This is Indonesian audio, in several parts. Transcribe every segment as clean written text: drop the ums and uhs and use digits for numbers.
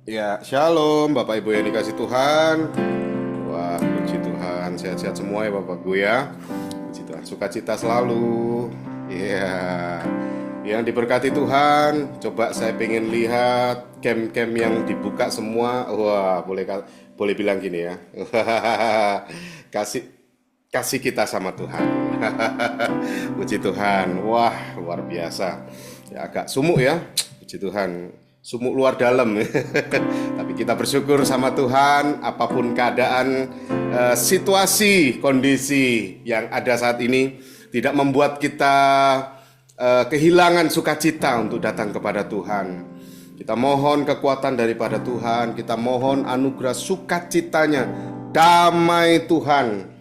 Ya, shalom Bapak Ibu yang dikasih Tuhan. Wah, puji Tuhan, sehat-sehat semua ya Bapak Ibu ya. Puji Tuhan, sukacita selalu. Ya, yang diberkati Tuhan. Coba saya pengen lihat camp-camp yang dibuka semua. Wah, boleh bilang gini ya. Kasih kasih kita sama Tuhan. Puji Tuhan. Wah, luar biasa. Ya, agak sumuk ya. Puji Tuhan. Sumuk luar dalam. Tapi kita bersyukur sama Tuhan apapun keadaan, situasi, kondisi yang ada saat ini tidak membuat kita kehilangan sukacita untuk datang kepada Tuhan. Kita mohon kekuatan daripada Tuhan, kita mohon anugerah sukacitanya, damai Tuhan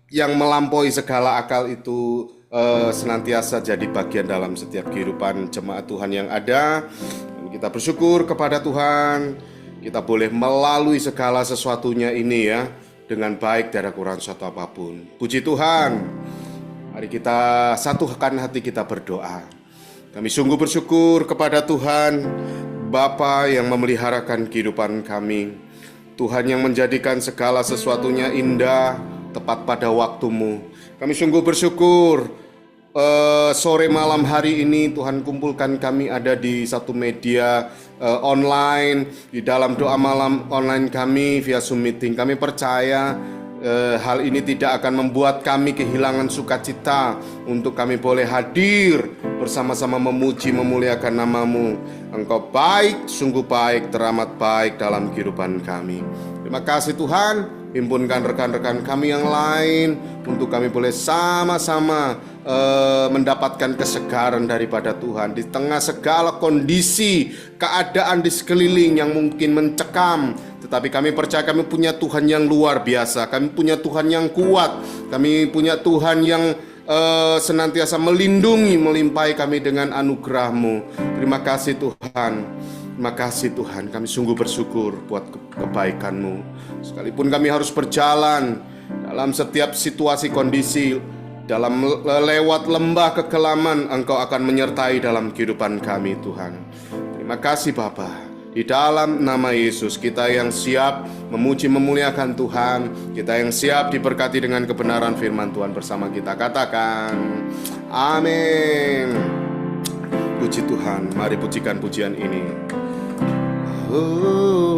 yang melampaui segala akal itu senantiasa jadi bagian dalam setiap kehidupan jemaat Tuhan yang ada. Dan kita bersyukur kepada Tuhan, kita boleh melalui segala sesuatunya ini ya dengan baik, tidak ada kurang suatu apapun. Puji Tuhan. Mari kita satukan hati kita berdoa. Kami sungguh bersyukur kepada Tuhan Bapa yang memeliharakan kehidupan kami, Tuhan yang menjadikan segala sesuatunya indah tepat pada waktumu. Kami sungguh bersyukur sore malam hari ini Tuhan kumpulkan kami ada di satu media online, di dalam doa malam online kami via Zoom meeting. Kami percaya hal ini tidak akan membuat kami kehilangan sukacita untuk kami boleh hadir bersama-sama memuji memuliakan namamu. Engkau baik, sungguh baik, teramat baik dalam kehidupan kami. Terima kasih Tuhan, himpunkan rekan-rekan kami yang lain untuk kami boleh sama-sama mendapatkan kesegaran daripada Tuhan di tengah segala kondisi keadaan di sekeliling yang mungkin mencekam. Tetapi kami percaya kami punya Tuhan yang luar biasa, kami punya Tuhan yang kuat, kami punya Tuhan yang senantiasa melindungi, melimpahi kami dengan anugerah-Mu. Terima kasih Tuhan. Terima kasih Tuhan, kami sungguh bersyukur buat kebaikan-Mu. Sekalipun kami harus berjalan dalam setiap situasi kondisi, dalam lewat lembah kekelaman, Engkau akan menyertai dalam kehidupan kami Tuhan. Terima kasih Bapa. Di dalam nama Yesus, kita yang siap memuji memuliakan Tuhan, kita yang siap diberkati dengan kebenaran firman Tuhan bersama kita. Katakan, amin. Puji Tuhan, mari pujikan pujian ini. Haleluya.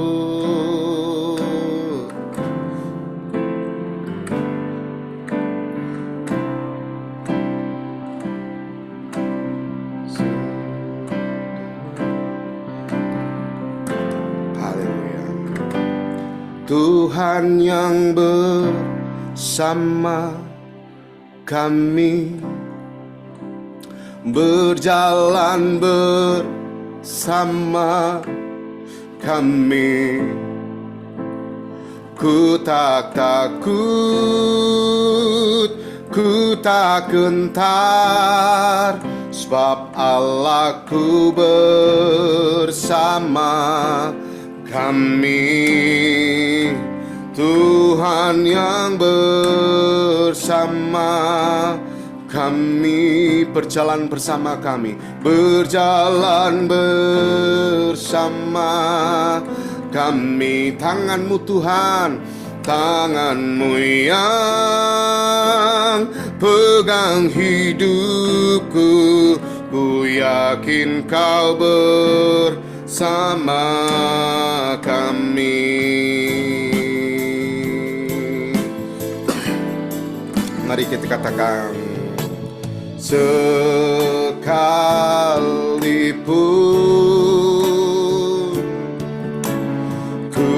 Tuhan yang bersama kami, berjalan bersama kami. Ku tak takut, ku tak gentar, sebab Allahku bersama kami. Tuhan yang bersama kami, berjalan bersama kami, berjalan bersama kami. Tangan-Mu Tuhan, tangan-Mu yang pegang hidupku, ku yakin Kau bersama kami. Mari kita katakan, sekalipun ku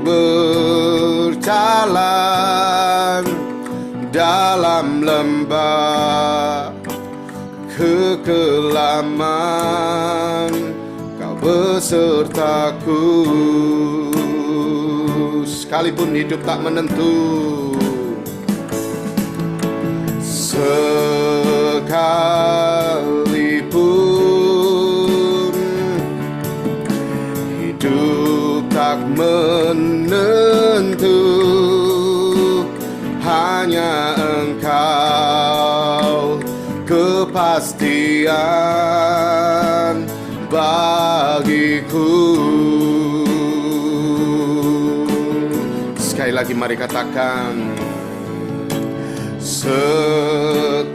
berjalan dalam lembah kekelaman, Kau besertaku. Sekalipun hidup tak menentu, sekalipun hidup tak menentu, hanya Engkau kepastian bagiku. Sekali lagi mari katakan, sekalipun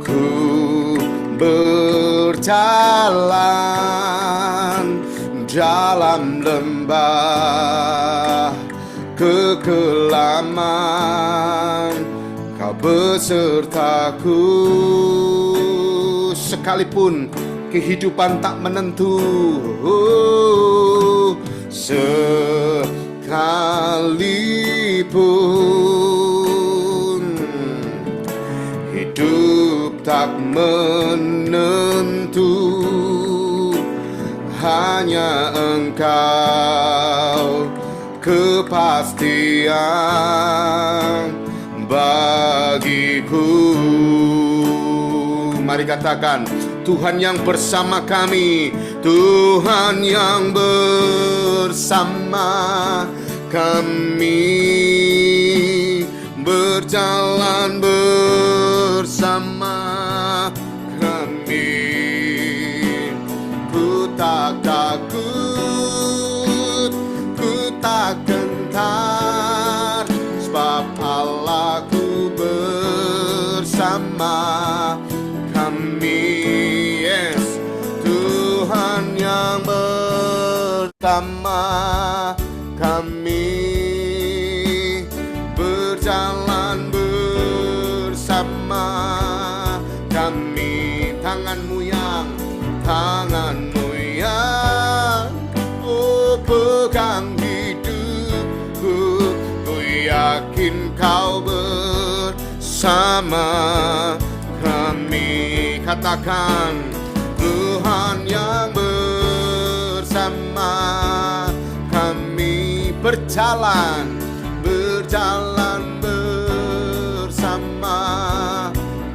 ku berjalan dalam lembah kekelaman, Kau besertaku. Sekalipun kehidupan tak menentu, sekalipun hidup tak menentu, hanya Engkau kepastian bagiku. Mari katakan, Tuhan yang bersama kami, Tuhan yang bersama kami, berjalan bersama kami. Ku tak takut, ku tak gentar, sebab Allahku bersama kami. Yes, Tuhan yang bersama kami, berjalan bersama kami. Tanganmu yang oh, pegang hidupku. Ku yakin Kau bersama kami. Katakan, Tuhan yang bersama kami, berjalan bersama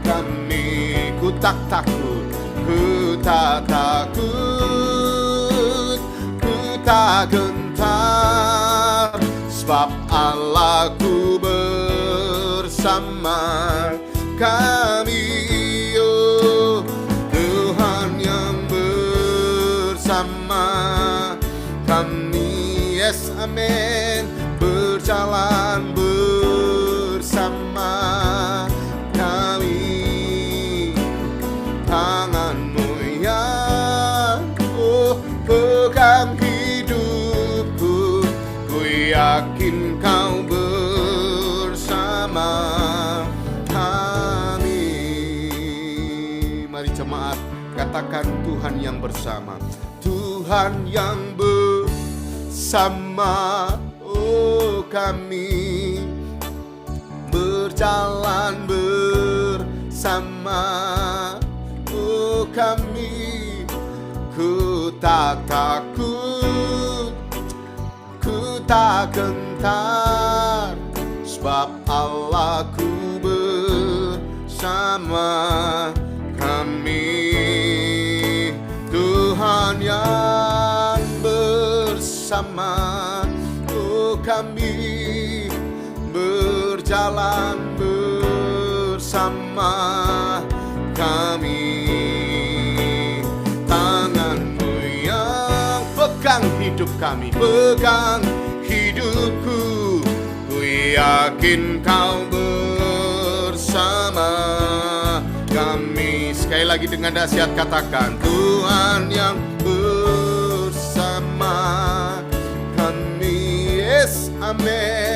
kami. Ku tak takut, ku tak takut, ku tak gentar, sebab Allahku bersama kami. Oh, Tuhan yang bersama kami. Yes, amin. Berjalan bersama kami. Tanganmu yang pegang hidupku. Ku yakin Kau bersama kami. Mari jemaat katakan, Tuhan yang bersama, Tuhan yang bersama kami, berjalan bersama kami. Ku tak takut, ku tak gentar, sebab Allahku bersama kami. Tuhan yang bersama kami, berjalan bersama kami. Tanganmu yang pegang hidup kami, pegang hidupku. Ku yakin Kau bersama kami. Sekali lagi dengan dahsyat katakan, Tuhan yang bersama kami. Yes, amin.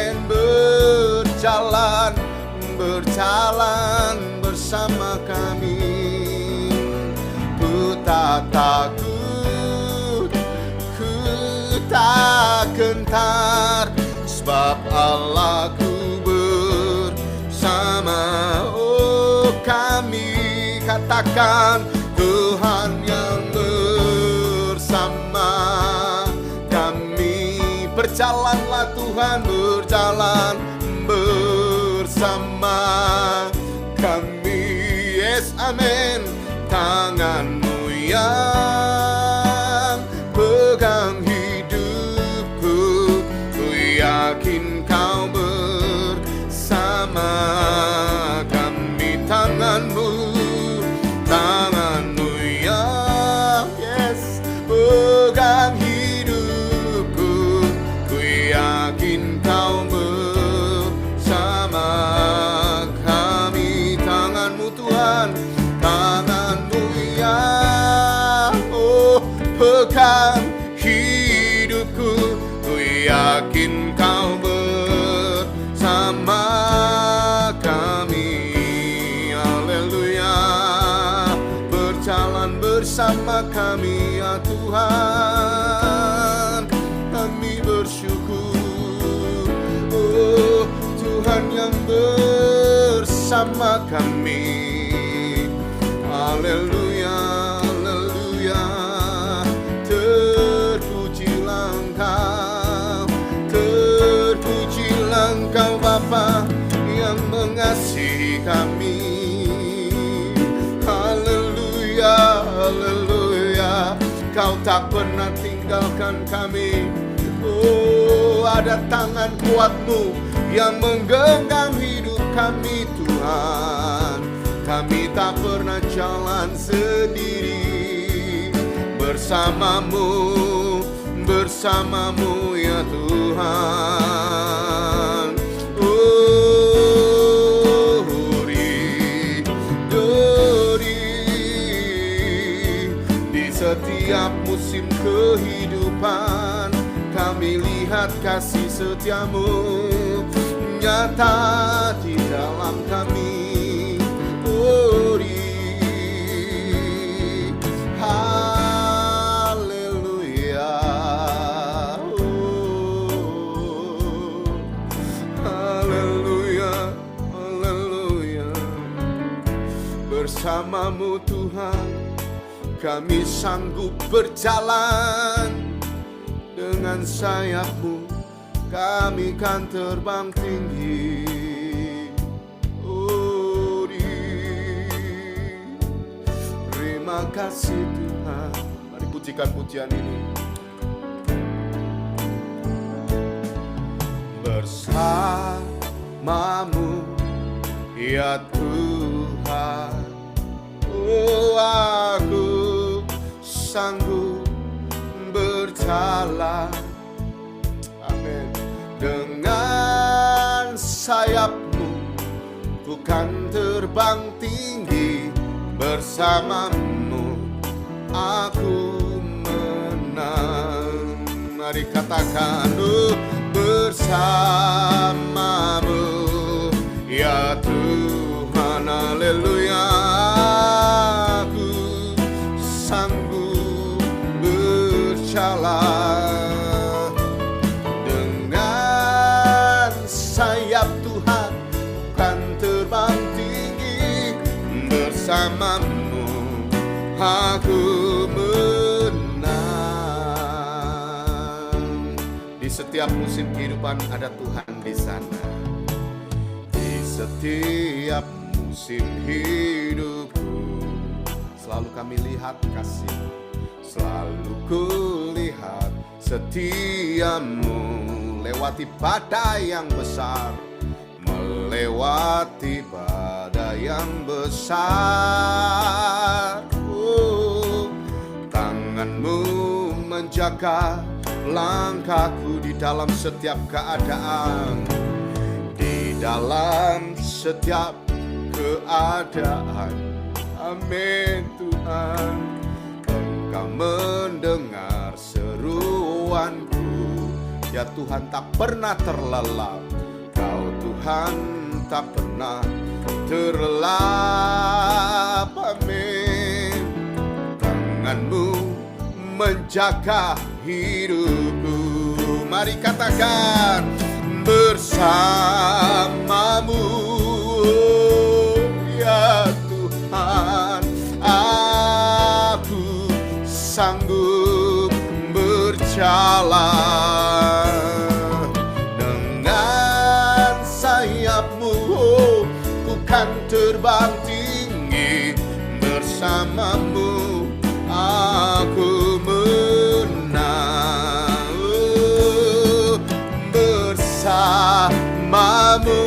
Berjalan bersama kami. Ku tak takut, ku tak gentar, sebab Allahku bersama kami. Katakan, Tuhan yang bersama kami. Berjalanlah Tuhan, berjalan bersama kami. Yes, amin. Tanganmu yang pegang hidupku. Ku yakin Kau bersama kami. menyembuhkan hidupku. Ku yakin kau bersama kami. Haleluya. Berjalan bersama kami ya Tuhan. Kami bersyukur, oh Tuhan yang bersama kami. Haleluya, haleluya. Terpujilah Engkau, terpujilah Engkau Bapa yang mengasihi kami. Haleluya, haleluya. Kau tak pernah tinggalkan kami. Oh, ada tangan kuat-Mu yang menggenggam hidup kami Tuhan. Kami tak pernah jalan sendiri. Bersama-Mu, bersama-Mu ya Tuhan. Oh, Dori, di setiap musim kehidupan kami lihat kasih setia-Mu nyata di dalam kami. Haleluya, haleluya, haleluya. Bersama-Mu Tuhan kami sanggup berjalan. Dengan sayap-Mu kami kan terbang tinggi. Terima kasih Tuhan. Mari pujikan pujian ini. Bersama-Mu ya Tuhan. Oh, aku sanggup berjalan. Amin. Dengan sayap-Mu ku kan terbang tinggi. Bersama-Mu aku menang. Mari katakan, bersama-Mu ya Tuhan. Haleluya. Aku sanggup berjalan. Dengan sayap Tuhan kan terbang tinggi. Bersama-Mu aku menang. Di setiap musim kehidupan ada Tuhan di sana. Di setiap musim hidupku selalu kami lihat kasih. Selalu kulihat setia-Mu. Lewati badai yang besar, melewati badai yang besar. Oh, tangan-Mu menjaga langkahku di dalam setiap keadaan. Di dalam setiap keadaan. Amin Tuhan. Engkau mendengar seruanku. Ya Tuhan, tak pernah terlelap. Kau Tuhan tak pernah terlelap. Amin. Tangan-Mu menjaga hidupku. Mari katakan, bersama-Mu ya Tuhan. Aku sanggup berjalan. Dengan sayap-Mu ku kan terbang tinggi. Bersama-Mu aku menang. Bersama-Mu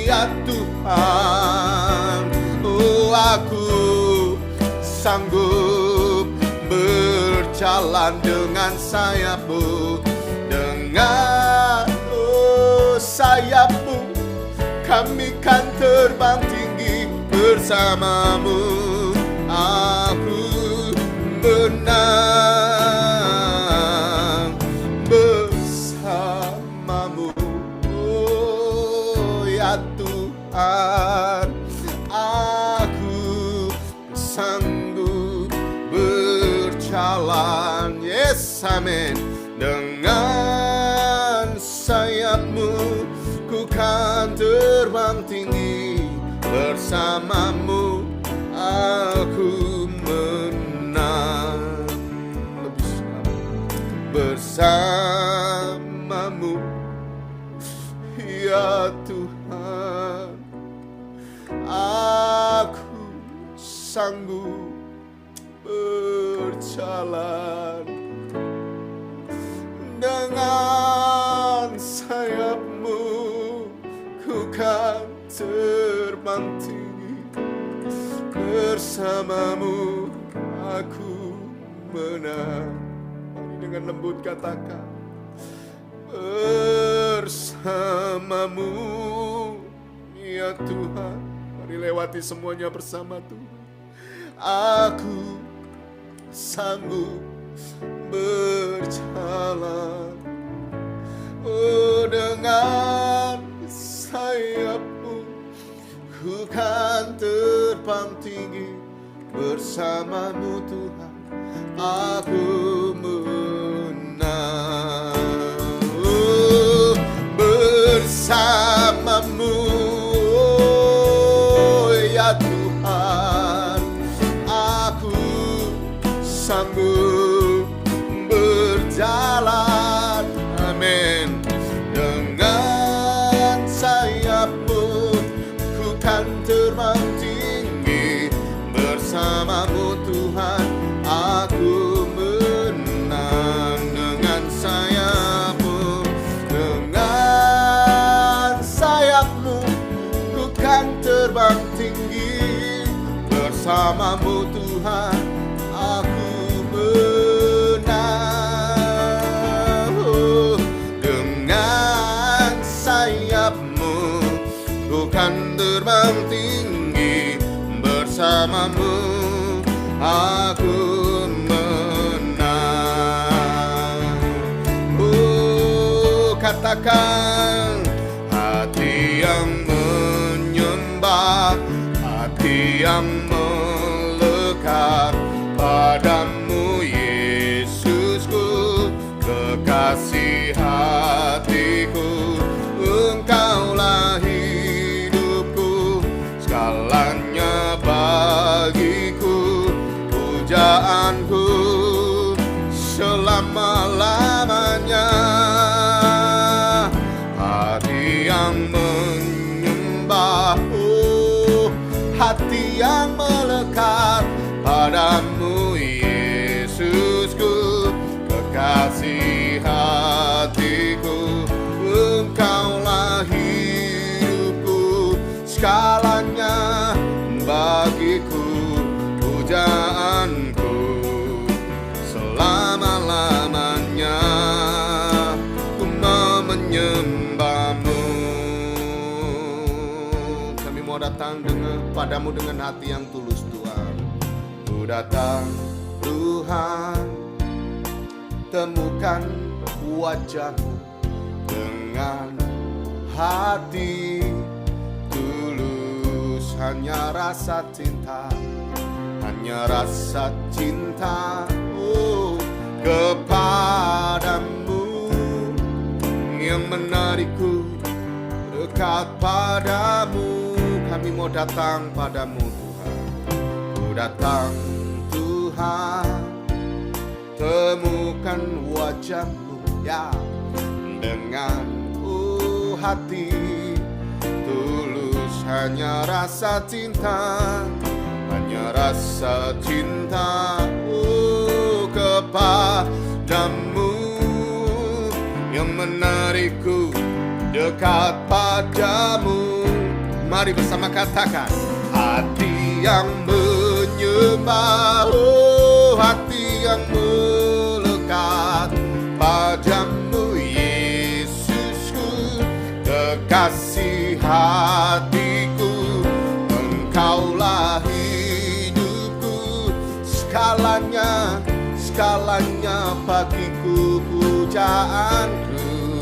ya Tuhan. Aku sanggup berjalan dengan sayap-Mu. Dengan sayap-Mu kami kan terbang tinggi. Bersama-Mu aku menang bersamamu. Oh ya Tuhan, aku sanggup berjalan, yes amin. Dengan sayapmu ku kan terbang tinggi, bersamamu aku menang. Bersamamu ya Tuhan, aku sanggup berjalan. Dengan sayapmu ku kan terbang tinggi, bersamamu aku menang. Mari dengan lembut katakan, bersamamu ya Tuhan. Mari lewati semuanya bersama Tuhan. Aku sanggup berjalan. Oh, dengan sayapmu ku kan terbang tinggi, bersamamu Tuhan aku menang. Oh, bersamamu oh, ya Tuhan, aku sanggup berjalan, amin. Dengan sayapmu ku kan terbang tinggi, bersamamu Tuhan aku menang. Dengan sayapmu ku kan terbang tinggi, bersamamu Tuhan aku menang. Oh, dengan sayapmu ku kan terbang tinggi, bersamamu aku menang. Oh, katakan, hati yang menyembah, hati yang melekat padamu Yesusku, kekasih hatiku. Engkaulah hidupku, segalanya bagiku, pujaanku selama-lamanya. Hati yang menyembah, oh, hati yang melekat padamu Yesusku, kekasih hatiku. Engkaulah hidupku, segalanya bagiku, pujaanku selama-lamanya. Ku mau menyembahmu. Kami mau datang padamu dengan hati yang tulus Tuhan. Ku datang Tuhan, temukan wajahmu dengan hati tulus, hanya rasa cinta, hanya rasa cinta, oh, kepadamu yang menarikku dekat padamu. Kami mau datang padamu Tuhan. Ku datang Tuhan, temukan wajahmu ya, dengan hati tulus, hanya rasa cinta, hanya rasa cinta, oh, kepadamu yang menarikku dekat padamu. Mari bersama katakan, hati yang menyembah, oh, hati yang melekat padamu Yesusku, kekasih hatiku. Engkaulah hidupku, segalanya pujaanku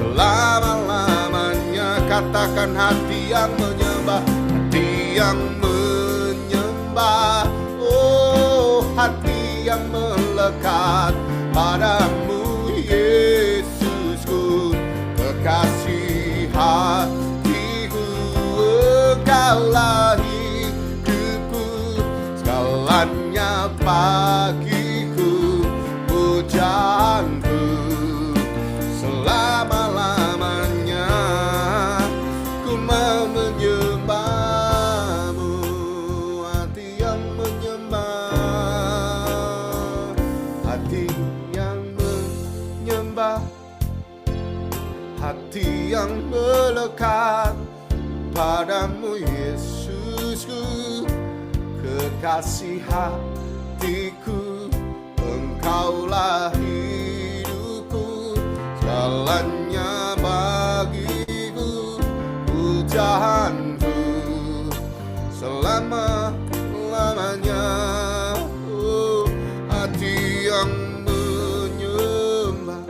selama-lamanya. Katakan hati yang menyembah, hati yang menyembah. Oh, hati yang melekat padamu Yesusku, kekasih hatiku. Engkaulah hidupku, segalanya bagiku, pujaanku selama-lamanya. Ku mau menyembahmu, hati yang menyembah, hati yang menyembah, hati yang melekat padamu Yesusku, kekasih hatiku. Engkaulah hidupku, segalanya bagiku, pujaanku selama-lamanya. Oh, hati yang menyembah,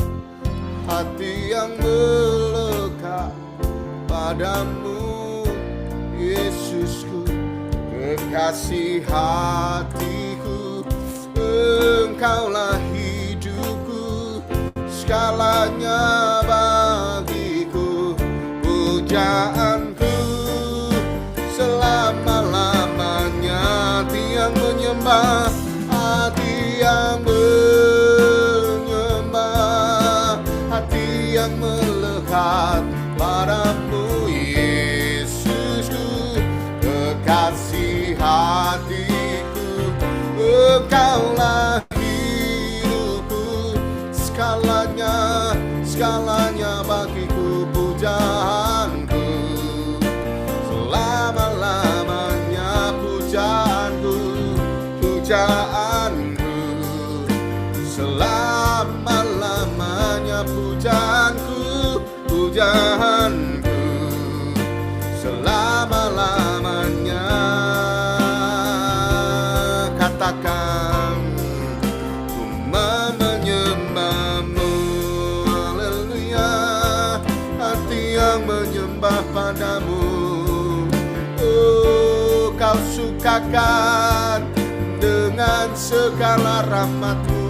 hati yang melekat padamu Yesusku, kekasih hatiku. Engkaulah hidupku, segalanya bagiku, pujaanku selama-lamanya. Hati yang menyembah, hati yang menyembah, hati yang melekat padamu Yesusku, kekasih hatiku. Engkaulah hidupku, segalanya bagiku, pujaanku selama-lamanya. Pujaanku selama-lamanya, pujaanku selama-lamanya. Katakan, ku menyembahmu, haleluya. Hati yang menyembah padamu, oh, kau sukakan dengan segala rahmat-Mu.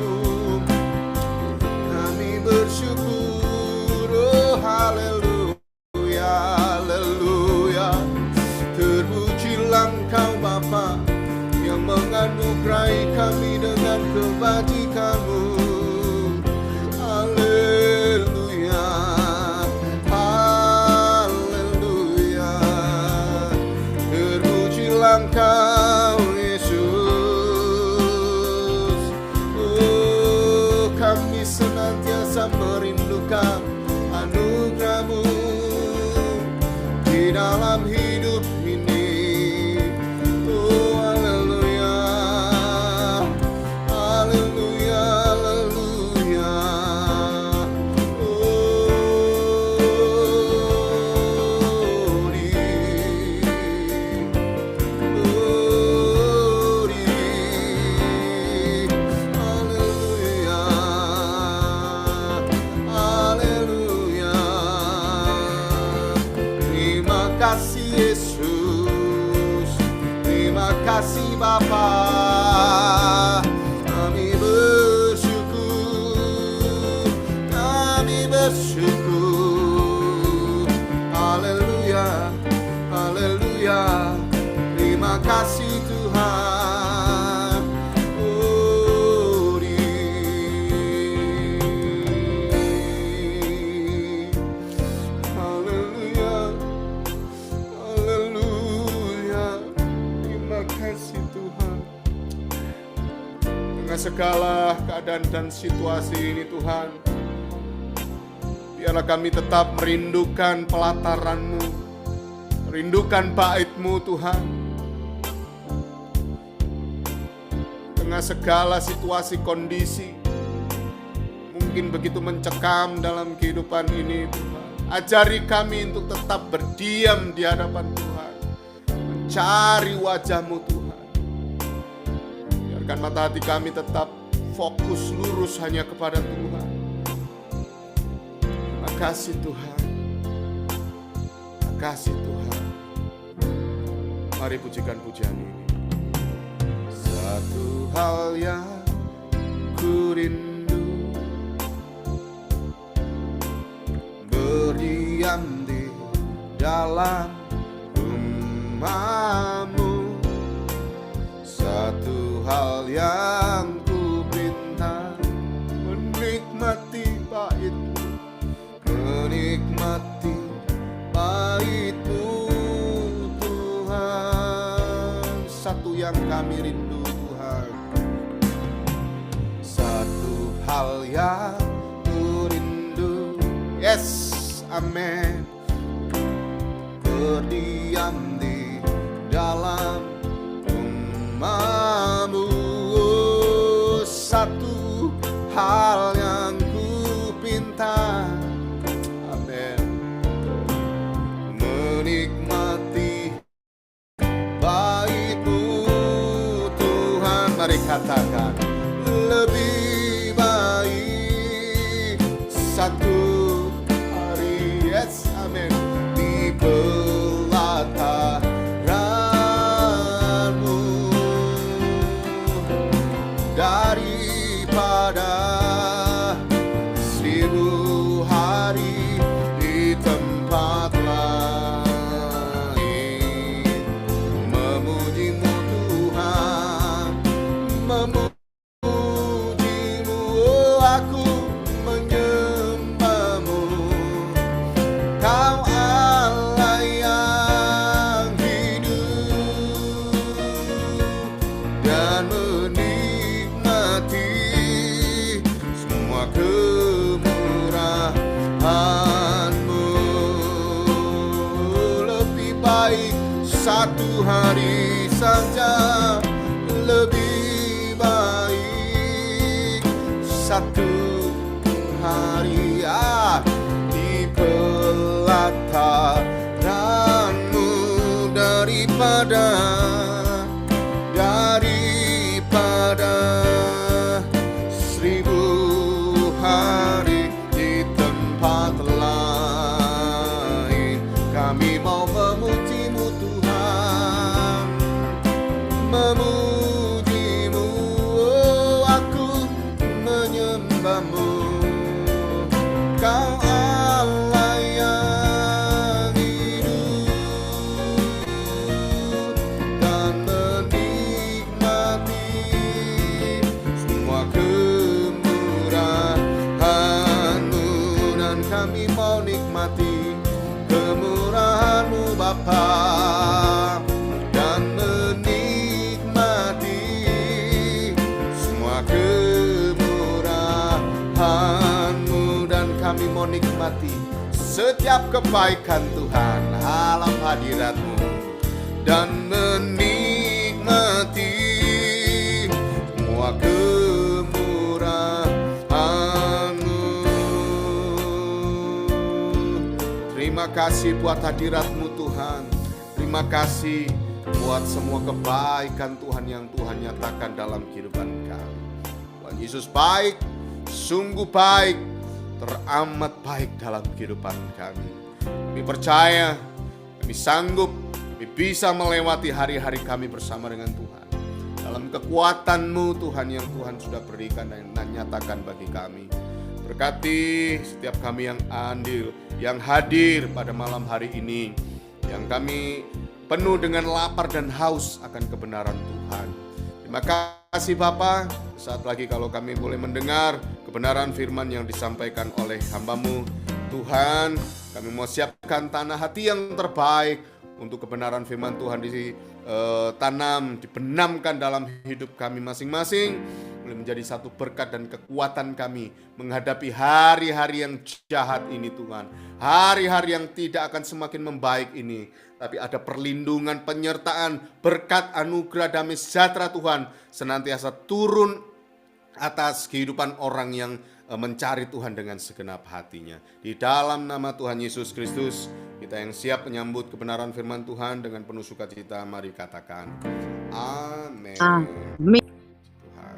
Kami bersyukur, oh, haleluya, haleluya. Terpujilah Engkau Bapa yang menganugerahi kami dengan kebajikan-Mu. Haleluya, haleluya. Terpujilah Engkau Yesus. Oh, kami senantiasa merindukan anugerah-Mu di dalam hidup ini. Oh, haleluya, haleluya, haleluya. Terima kasih Yesus, terima kasih Bapa. Kami bersyukur, kami bersyukur. Haleluya, haleluya. Terima kasih Tuhan. Haleluya, haleluya. Terima kasih Tuhan. Dengan segala keadaan dan situasi ini Tuhan, biarlah kami tetap merindukan pelataran-Mu, merindukan bait-Mu Tuhan. Dengan segala situasi kondisi mungkin begitu mencekam dalam kehidupan ini Tuhan, ajari kami untuk tetap berdiam di hadapan Tuhan, mencari wajah-Mu Tuhan. Biarkan mata hati kami tetap fokus lurus hanya kepada Tuhan. kasih Tuhan, kasih Tuhan. Mari pujikan pujian ini. Satu hal yang ku rindu, berdiam di dalam rumah-Mu. Satu hal yang ku pinta, menikmati bait-Mu, menikmati bait-Mu Tuhan. Satu yang kami rindu Tuhan, satu hal yang ku rindu. Yes, amin. Berdiam di dalam rumah-Mu. Satu hal yang ku pinta, amin, menikmati bait-Mu Tuhan. Mari katakan, lebih baik satu hari, yes, amin, di pelataran-Mu daripada 1000 hari di tempat lain. Memuji-Mu Tuhan, memuji-Mu, oh, aku menyembah-Mu. Kau Allah yang hidup dan menikmati semua kemurahan-Mu. Lebih baik satu hari saja, lebih baik satu hari di pelataran-Mu daripada 1000 hari di tempat lain. Kami mau memuji-Mu Tuhan, memuji-Mu, oh, aku menyembah-Mu. Kau Allah yang hidup dan menikmati semua kemurahan-Mu. Dan kami mau nikmati kemurahan-Mu Bapa, dan menikmati semua kemurahan-Mu. Dan kami mau nikmati setiap kebaikan Tuhan dalam hadirat-Mu, dan menikmati semua kemurahan-Mu. Terima kasih buat hadirat-Mu Tuhan. Terima kasih buat semua kebaikan Tuhan yang Tuhan nyatakan dalam kehidupan kami. Tuhan Yesus baik, sungguh baik, teramat baik dalam kehidupan kami. Kami percaya, kami sanggup, kami bisa melewati hari-hari kami bersama dengan Tuhan dalam kekuatan-Mu Tuhan yang Tuhan sudah berikan dan nyatakan bagi kami. Berkati setiap kami yang andil, yang hadir pada malam hari ini, yang kami penuh dengan lapar dan haus akan kebenaran Tuhan. Terima kasih Bapa. Saat lagi kalau kami boleh mendengar kebenaran firman yang disampaikan oleh hamba-Mu Tuhan, kami mau siapkan tanah hati yang terbaik untuk kebenaran firman Tuhan ditanam, dibenamkan dalam hidup kami masing-masing, boleh menjadi satu berkat dan kekuatan kami menghadapi hari-hari yang jahat ini Tuhan. Hari-hari yang tidak akan semakin membaik ini, tapi ada perlindungan, penyertaan, berkat, anugerah, damai sejahtera Tuhan senantiasa turun atas kehidupan orang yang mencari Tuhan dengan segenap hatinya. Di dalam nama Tuhan Yesus Kristus, kita yang siap menyambut kebenaran firman Tuhan dengan penuh sukacita, mari katakan amin. Amin. Tuhan.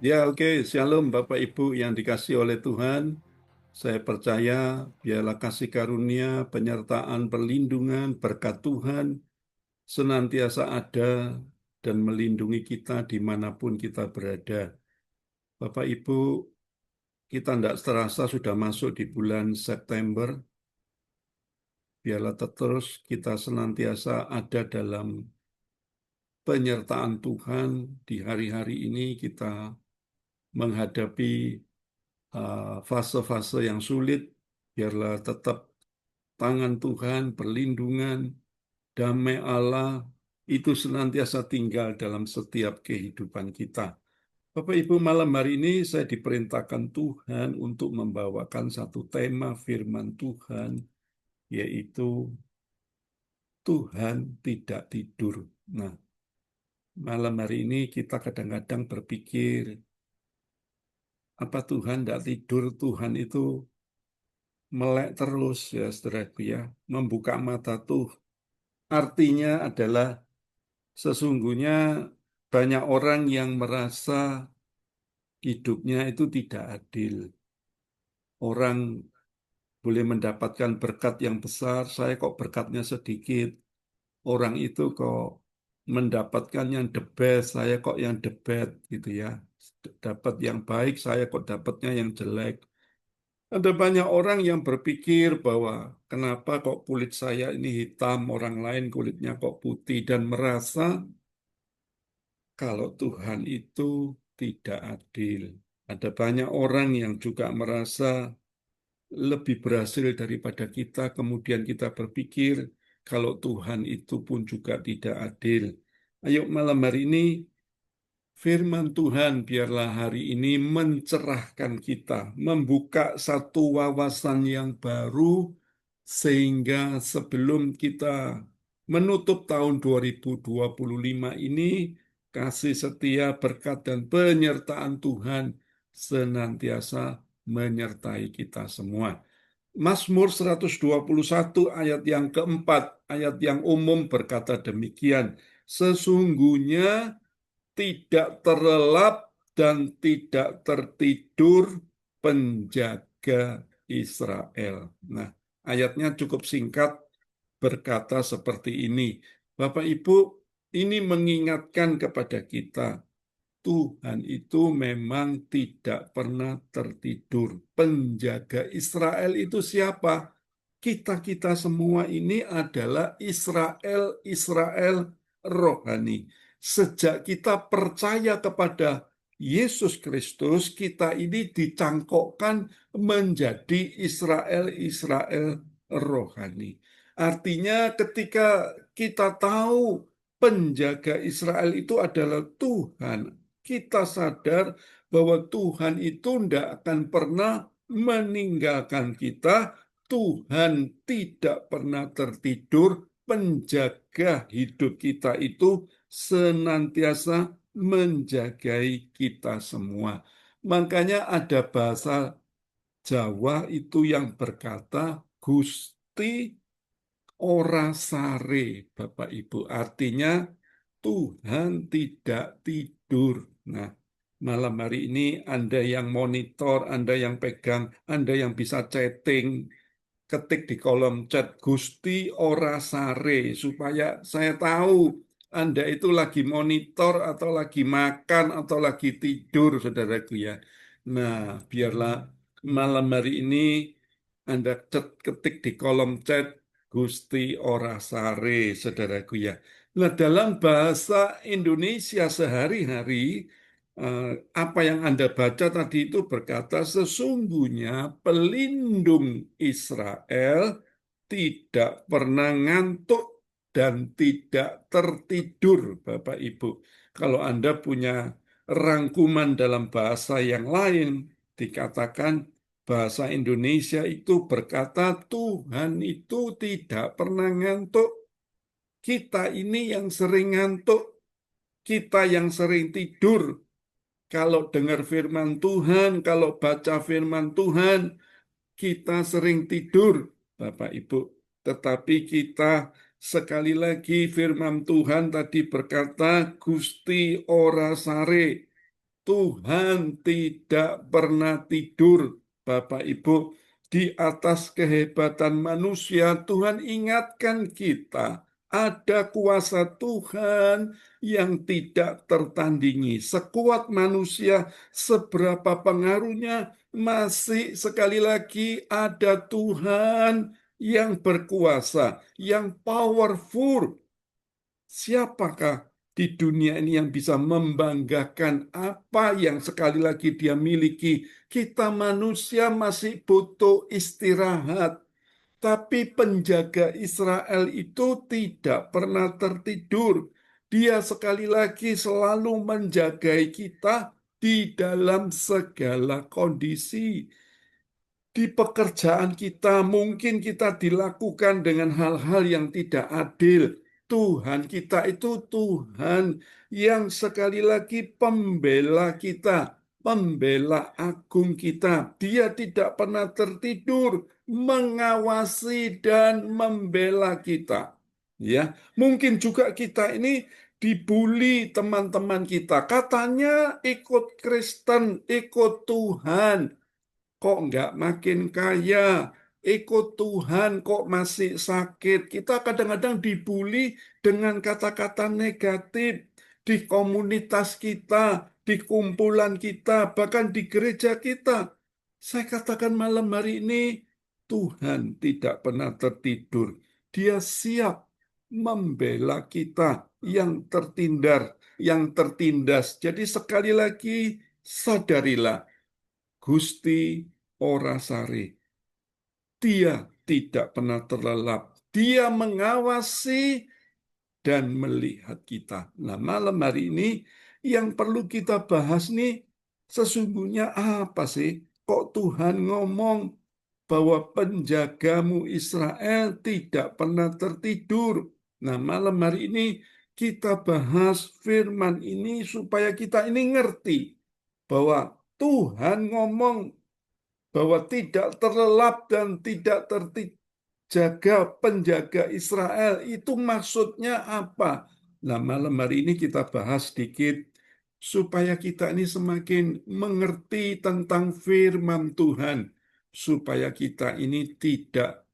Ya, oke. Shalom Bapak Ibu yang dikasih oleh Tuhan. Saya percaya biarlah kasih karunia, penyertaan, perlindungan, berkat Tuhan senantiasa ada dan melindungi kita dimanapun kita berada. Bapak Ibu, kita tidak terasa sudah masuk di bulan September. Biarlah terus kita senantiasa ada dalam penyertaan Tuhan di hari-hari ini kita menghadapi fase-fase yang sulit, biarlah tetap tangan Tuhan, perlindungan, damai Allah itu senantiasa tinggal dalam setiap kehidupan kita. Bapak Ibu, malam hari ini saya diperintahkan Tuhan untuk membawakan satu tema firman Tuhan, yaitu Tuhan tidak tidur. Nah, malam hari ini kita kadang-kadang berpikir, apa Tuhan tidak tidur? Tuhan itu melek terus ya saudaraku ya, membuka mata tuh. Artinya adalah sesungguhnya banyak orang yang merasa hidupnya itu tidak adil. Orang boleh mendapatkan berkat yang besar, saya kok berkatnya sedikit. Orang itu kok mendapatkan yang the best, saya kok yang the bad gitu ya. Dapat yang baik, saya kok dapatnya yang jelek. Ada banyak orang yang berpikir bahwa kenapa kok kulit saya ini hitam, orang lain kulitnya kok putih, dan merasa kalau Tuhan itu tidak adil. Ada banyak orang yang juga merasa lebih berhasil daripada kita, kemudian kita berpikir kalau Tuhan itu pun juga tidak adil. Ayo malam hari ini firman Tuhan biarlah hari ini mencerahkan kita, membuka satu wawasan yang baru, sehingga sebelum kita menutup tahun 2025 ini, kasih setia, berkat, dan penyertaan Tuhan senantiasa menyertai kita semua. Mazmur 121 ayat yang keempat, ayat yang umum berkata demikian, sesungguhnya tidak terlelap dan tidak tertidur penjaga Israel. Nah, ayatnya cukup singkat berkata seperti ini. Bapak Ibu, ini mengingatkan kepada kita, Tuhan itu memang tidak pernah tertidur. Penjaga Israel itu siapa? Kita-kita semua ini adalah Israel rohani. Sejak kita percaya kepada Yesus Kristus, kita ini dicangkokkan menjadi Israel rohani. Artinya ketika kita tahu penjaga Israel itu adalah Tuhan, kita sadar bahwa Tuhan itu tidak akan pernah meninggalkan kita. Tuhan tidak pernah tertidur, penjaga hidup kita itu senantiasa menjagai kita semua. Makanya ada bahasa Jawa itu yang berkata, Gusti ora sare, Bapak Ibu. Artinya Tuhan tidak tidur. Nah, malam hari ini Anda yang monitor, Anda yang pegang, Anda yang bisa chatting, ketik di kolom chat Gusti ora sare supaya saya tahu Anda itu lagi monitor atau lagi makan atau lagi tidur, saudaraku ya. Nah, biarlah malam hari ini Anda ketik di kolom chat Gusti ora sare, saudaraku ya. Nah, dalam bahasa Indonesia sehari-hari, eh, apa yang Anda baca tadi itu berkata, sesungguhnya pelindung Israel tidak pernah ngantuk dan tidak tertidur, Bapak Ibu. Kalau Anda punya rangkuman dalam bahasa yang lain, dikatakan bahasa Indonesia itu berkata Tuhan itu tidak pernah ngantuk. Kita ini yang sering ngantuk, kita yang sering tidur. Kalau dengar firman Tuhan, kalau baca firman Tuhan, kita sering tidur, Bapak Ibu. Tetapi kita sekali lagi firman Tuhan tadi berkata, Gusti ora sare. Tuhan tidak pernah tidur, Bapak Ibu. Di atas kehebatan manusia, Tuhan ingatkan kita, ada kuasa Tuhan yang tidak tertandingi. Sekuat manusia, seberapa pengaruhnya, masih sekali lagi ada Tuhan yang berkuasa, yang powerful. Siapakah di dunia ini yang bisa membanggakan apa yang sekali lagi dia miliki? Kita manusia masih butuh istirahat. Tapi penjaga Israel itu tidak pernah tertidur. Dia sekali lagi selalu menjagai kita di dalam segala kondisi. Di pekerjaan kita, mungkin kita dilakukan dengan hal-hal yang tidak adil. Tuhan kita itu Tuhan yang sekali lagi pembela kita, pembela agung kita. Dia tidak pernah tertidur, mengawasi dan membela kita. Ya, mungkin juga kita ini dibully teman-teman kita. Katanya ikut Kristen, ikut Tuhan. Kok nggak makin kaya? Ikut Tuhan kok masih sakit? Kita kadang-kadang dibully dengan kata-kata negatif di komunitas kita, di kumpulan kita, bahkan di gereja kita. Saya katakan malam hari ini, Tuhan tidak pernah tertidur. Dia siap membela kita yang tertindar, yang tertindas. Jadi sekali lagi, sadarilah, Gusti ora sari. Dia tidak pernah terlelap. Dia mengawasi dan melihat kita. Nah, malam hari ini yang perlu kita bahas nih, sesungguhnya apa sih? Kok Tuhan ngomong bahwa penjagamu Israel tidak pernah tertidur? Nah, malam hari ini kita bahas firman ini supaya kita ini ngerti bahwa Tuhan ngomong bahwa tidak terlelap dan tidak terjaga penjaga Israel. Itu maksudnya apa? Nah, malam hari ini kita bahas sedikit supaya kita ini semakin mengerti tentang firman Tuhan. Supaya kita ini tidak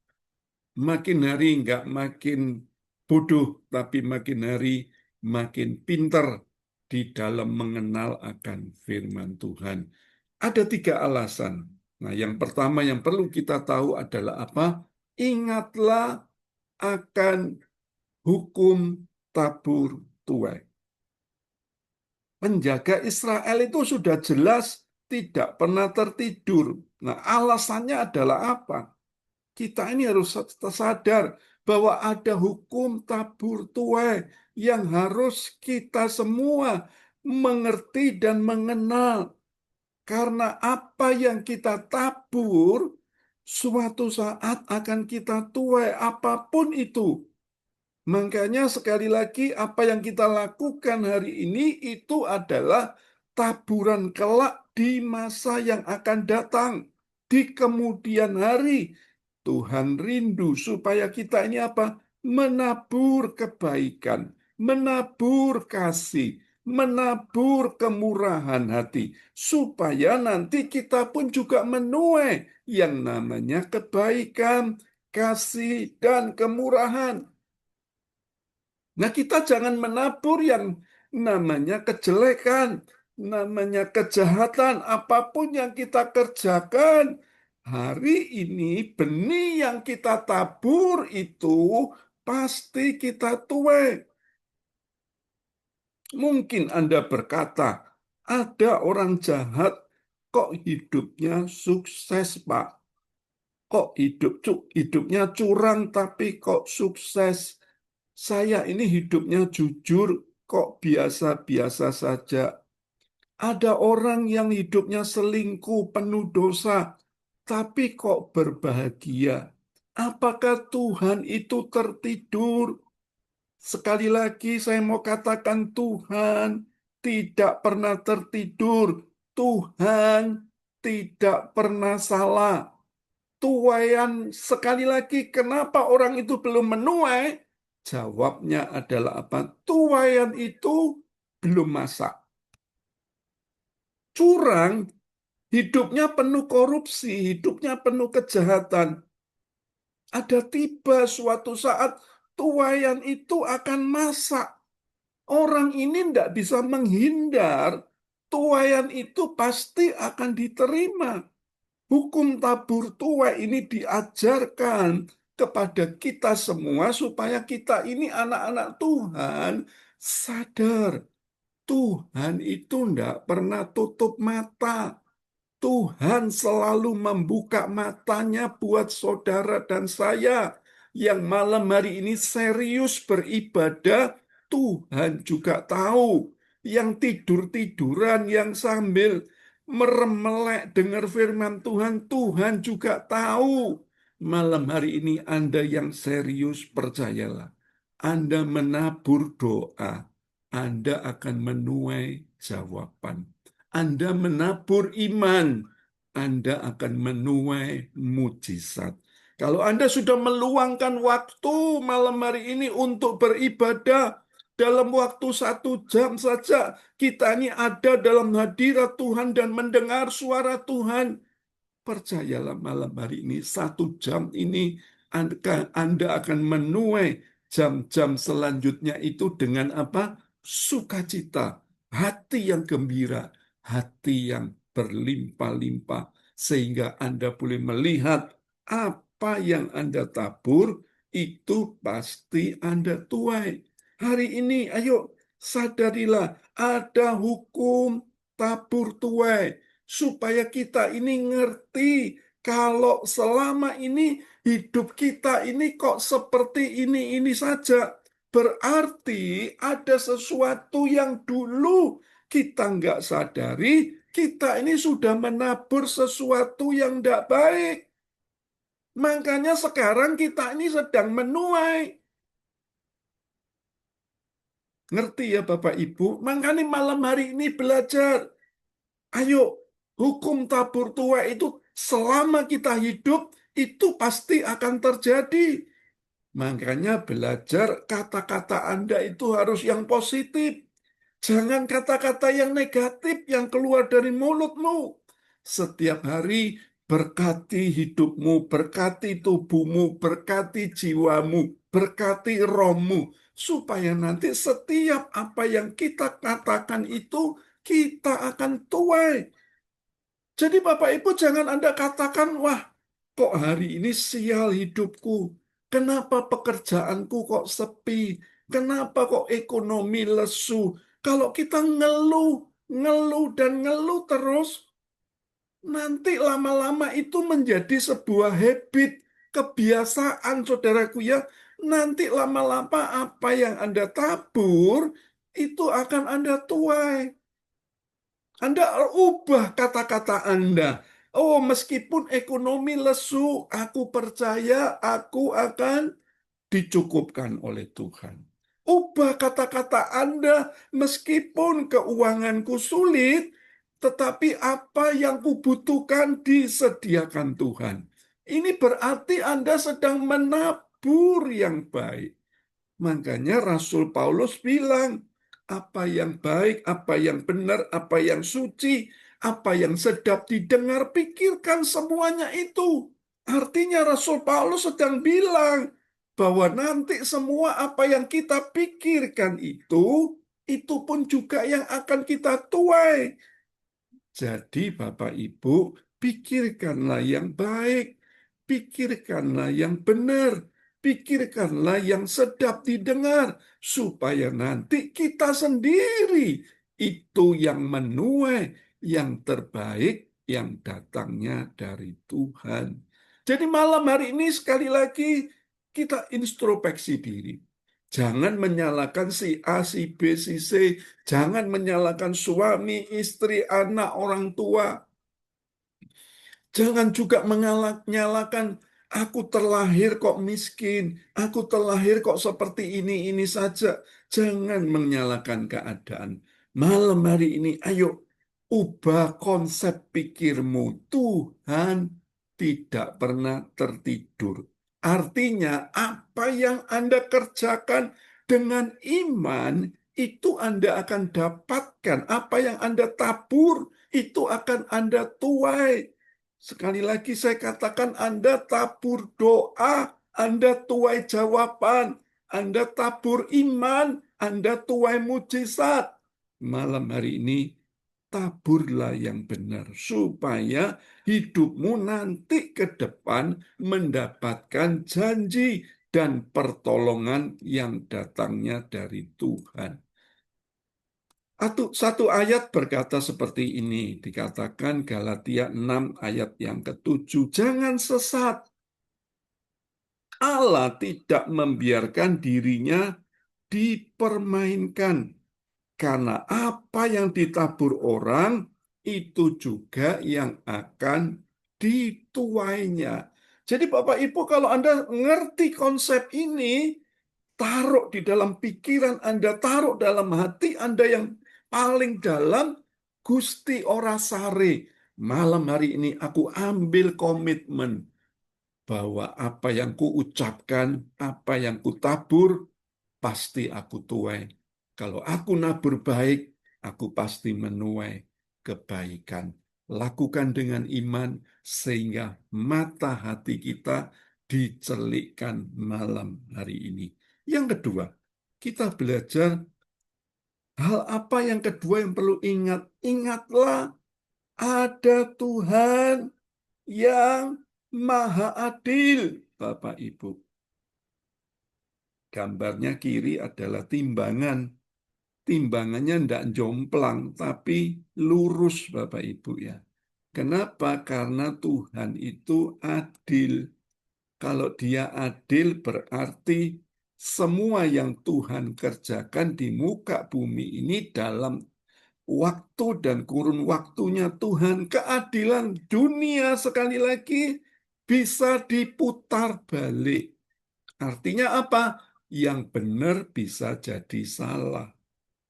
makin hari nggak makin bodoh, tapi makin hari makin pinter di dalam mengenal akan firman Tuhan. Ada 3 alasan. Nah, yang pertama yang perlu kita tahu adalah apa? Ingatlah akan hukum tabur tuai. Penjaga Israel itu sudah jelas tidak pernah tertidur. Nah, alasannya adalah apa? Kita ini harus sadar bahwa ada hukum tabur tuai yang harus kita semua mengerti dan mengenal. Karena apa yang kita tabur, suatu saat akan kita tuai apapun itu. Makanya sekali lagi apa yang kita lakukan hari ini itu adalah taburan kelak di masa yang akan datang. Di kemudian hari, Tuhan rindu supaya kita ini apa? Menabur kebaikan, menabur kasih, menabur kemurahan hati. Supaya nanti kita pun juga menuai yang namanya kebaikan, kasih, dan kemurahan. Nah, kita jangan menabur yang namanya kejelekan, namanya kejahatan, apapun yang kita kerjakan. Hari ini benih yang kita tabur itu pasti kita tuai. Mungkin Anda berkata, ada orang jahat kok hidupnya sukses, Pak. Kok hidupnya curang tapi kok sukses? Saya ini hidupnya jujur, kok biasa-biasa saja. Ada orang yang hidupnya selingkuh, penuh dosa, tapi kok berbahagia. Apakah Tuhan itu tertidur? Sekali lagi saya mau katakan Tuhan tidak pernah tertidur. Tuhan tidak pernah salah. Tuaian sekali lagi, kenapa orang itu belum menuai? Jawabnya adalah apa? Tuaian itu belum masak. curang, hidupnya penuh korupsi, hidupnya penuh kejahatan. Ada tiba suatu saat tuayan itu akan masak. Orang ini tidak bisa menghindar. Tuayan itu pasti akan diterima. Hukum tabur tuai ini diajarkan kepada kita semua supaya kita ini anak-anak Tuhan sadar. Tuhan itu tidak pernah tutup mata. Tuhan selalu membuka matanya buat saudara dan saya yang malam hari ini serius beribadah. Tuhan juga tahu yang tidur-tiduran, yang sambil merem melek dengar firman Tuhan, Tuhan juga tahu. Malam hari ini Anda yang serius, percayalah. Anda menabur doa, Anda akan menuai jawaban. Anda menabur iman, Anda akan menuai mujizat. Kalau Anda sudah meluangkan waktu malam hari ini untuk beribadah, dalam waktu 1 jam saja, kita ini ada dalam hadirat Tuhan dan mendengar suara Tuhan. Percayalah malam hari ini, 1 jam ini Anda akan menuai jam-jam selanjutnya itu dengan apa? Sukacita, hati yang gembira, hati yang berlimpah-limpah, sehingga Anda boleh melihat apa yang Anda tabur, itu pasti Anda tuai. Hari ini, ayo sadarilah, ada hukum tabur tuai, supaya kita ini ngerti kalau selama ini hidup kita ini kok seperti ini saja. Berarti ada sesuatu yang dulu kita nggak sadari, kita ini sudah menabur sesuatu yang tidak baik. Makanya sekarang kita ini sedang menuai. Ngerti ya Bapak Ibu? Makanya malam hari ini belajar. Ayo, hukum tabur tuai itu selama kita hidup, itu pasti akan terjadi. Makanya belajar kata-kata Anda itu harus yang positif. Jangan kata-kata yang negatif yang keluar dari mulutmu. Setiap hari berkati hidupmu, berkati tubuhmu, berkati jiwamu, berkati rohmu. Supaya nanti setiap apa yang kita katakan itu kita akan tuai. Jadi Bapak Ibu jangan Anda katakan, wah kok hari ini sial hidupku. Kenapa pekerjaanku kok sepi? Kenapa kok ekonomi lesu? Kalau kita ngeluh, ngeluh dan ngeluh terus, nanti lama-lama itu menjadi sebuah habit, kebiasaan saudaraku ya. Nanti lama-lama apa yang Anda tabur, itu akan Anda tuai. Anda ubah kata-kata Anda. Oh, meskipun ekonomi lesu, aku percaya aku akan dicukupkan oleh Tuhan. Ubah kata-kata Anda, meskipun keuanganku sulit, tetapi apa yang kubutuhkan disediakan Tuhan. Ini berarti Anda sedang menabur yang baik. Makanya Rasul Paulus bilang, apa yang baik, apa yang benar, apa yang suci, apa yang sedap didengar, pikirkan semuanya itu. Artinya Rasul Paulus sedang bilang bahwa nanti semua apa yang kita pikirkan itu pun juga yang akan kita tuai. Jadi Bapak Ibu, pikirkanlah yang baik, pikirkanlah yang benar, pikirkanlah yang sedap didengar, supaya nanti kita sendiri itu yang menuai yang terbaik yang datangnya dari Tuhan. Jadi malam hari ini sekali lagi kita introspeksi diri. Jangan menyalahkan si A, si B, si C. Jangan menyalahkan suami, istri, anak, orang tua. Jangan juga menyalahkan aku terlahir kok miskin, aku terlahir kok seperti ini saja. Jangan menyalahkan keadaan. Malam hari ini, ayo ubah konsep pikirmu. Tuhan tidak pernah tertidur. Artinya, apa yang Anda kerjakan dengan iman itu Anda akan dapatkan. Apa yang Anda tabur, itu akan Anda tuai. Sekali lagi saya katakan, Anda tabur doa, Anda tuai jawaban. Anda tabur iman, Anda tuai mujizat. Malam hari ini, taburlah yang benar, supaya hidupmu nanti ke depan mendapatkan janji dan pertolongan yang datangnya dari Tuhan. Satu ayat berkata seperti ini, dikatakan Galatia 6 ayat yang ke-7, jangan sesat. Allah tidak membiarkan dirinya dipermainkan, karena apa yang ditabur orang, itu juga yang akan dituainya. Jadi Bapak Ibu, kalau Anda ngerti konsep ini, taruh di dalam pikiran Anda, taruh dalam hati Anda yang paling dalam, Gusti ora sare. Malam hari ini aku ambil komitmen bahwa apa yang kuucapkan, apa yang kutabur, pasti aku tuai. Kalau aku nabur baik, aku pasti menuai kebaikan. Lakukan dengan iman sehingga mata hati kita dicelikkan malam hari ini. Yang kedua, kita belajar hal apa yang kedua yang perlu ingat. Ingatlah ada Tuhan yang Maha Adil, Bapak Ibu. Gambarnya kiri adalah timbangan. Timbangannya tidak jomplang, tapi lurus, Bapak Ibu ya. Kenapa? Karena Tuhan itu adil. Kalau Dia adil, berarti semua yang Tuhan kerjakan di muka bumi ini dalam waktu dan kurun waktunya Tuhan, keadilan dunia sekali lagi bisa diputar balik. Artinya apa? Yang benar bisa jadi salah.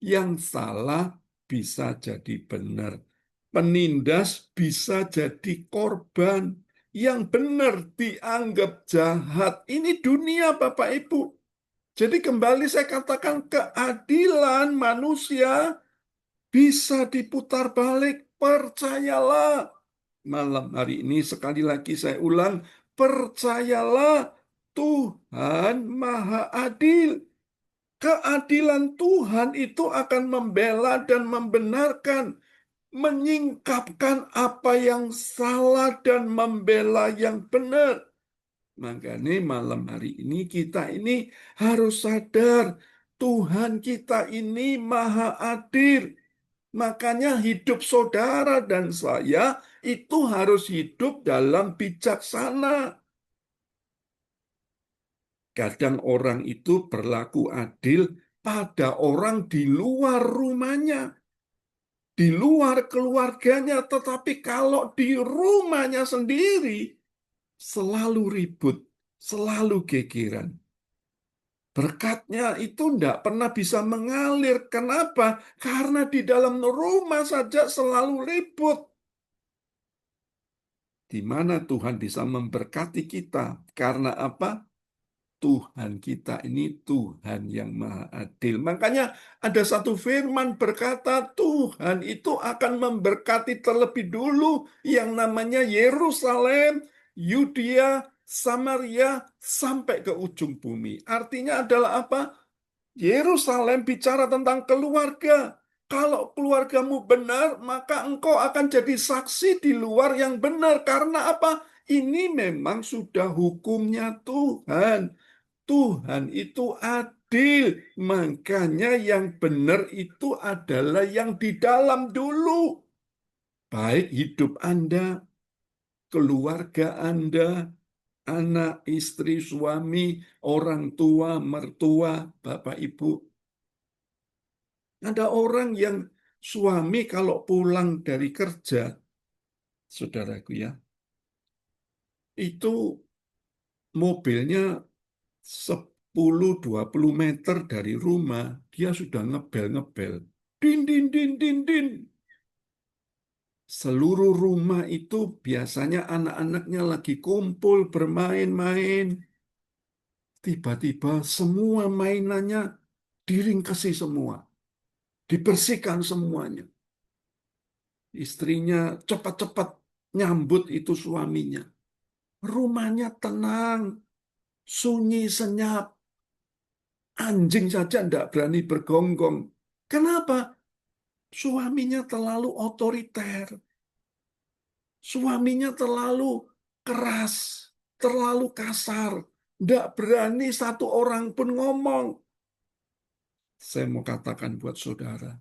Yang salah bisa jadi benar. Penindas bisa jadi korban. Yang benar dianggap jahat. Ini dunia, Bapak Ibu. Jadi kembali saya katakan, keadilan manusia bisa diputar balik. Percayalah. Malam hari ini sekali lagi saya ulang, percayalah, Tuhan Maha Adil. Keadilan Tuhan itu akan membela dan membenarkan, menyingkapkan apa yang salah dan membela yang benar. Makanya malam hari ini kita ini harus sadar, Tuhan kita ini Maha Adil. Makanya hidup saudara dan saya itu harus hidup dalam bijaksana. Kadang orang itu berlaku adil pada orang di luar rumahnya, di luar keluarganya, tetapi kalau di rumahnya sendiri selalu ribut, selalu gegeran. Berkatnya itu tidak pernah bisa mengalir. Kenapa? Karena di dalam rumah saja selalu ribut. Di mana Tuhan bisa memberkati kita? Karena apa? Tuhan kita ini Tuhan yang Maha Adil. Makanya ada satu firman berkata, Tuhan itu akan memberkati terlebih dulu yang namanya Yerusalem, Yudea, Samaria, sampai ke ujung bumi. Artinya adalah apa? Yerusalem bicara tentang keluarga. Kalau keluargamu benar, maka engkau akan jadi saksi di luar yang benar. Karena apa? Ini memang sudah hukumnya Tuhan. Tuhan itu adil. Makanya yang benar itu adalah yang di dalam dulu. Baik hidup Anda, keluarga Anda, anak, istri, suami, orang tua, mertua, Bapak, Ibu. Ada orang yang suami kalau pulang dari kerja, saudaraku ya, itu mobilnya 10-20 meter dari rumah, dia sudah ngebel-ngebel. Din, din, din, din, din. Seluruh rumah itu biasanya anak-anaknya lagi kumpul, bermain-main. Tiba-tiba semua mainannya diringkesi semua. dibersihkan semuanya. Istrinya cepat-cepat nyambut itu suaminya. Rumahnya tenang, sunyi, senyap. Anjing saja tidak berani bergonggong. Kenapa? Suaminya terlalu otoriter. Suaminya terlalu keras, terlalu kasar. Tidak berani satu orang pun ngomong. Saya mau katakan buat saudara,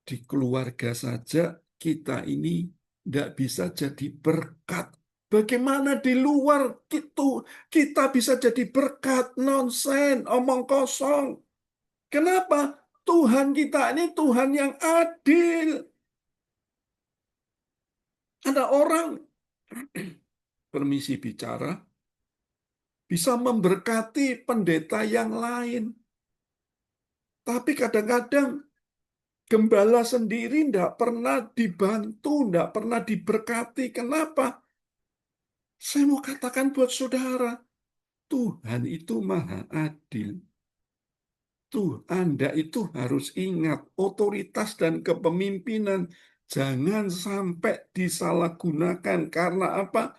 di keluarga saja kita ini tidak bisa jadi berkat. Bagaimana di luar kita bisa jadi berkat? Nonsen, omong kosong. Kenapa? Tuhan kita ini Tuhan yang adil. Ada orang permisi bicara bisa memberkati pendeta yang lain. Tapi kadang-kadang gembala sendiri tidak pernah dibantu, tidak pernah diberkati. Kenapa? Saya mau katakan buat saudara, Tuhan itu maha adil. Anda itu harus ingat otoritas dan kepemimpinan jangan sampai disalahgunakan. Karena apa?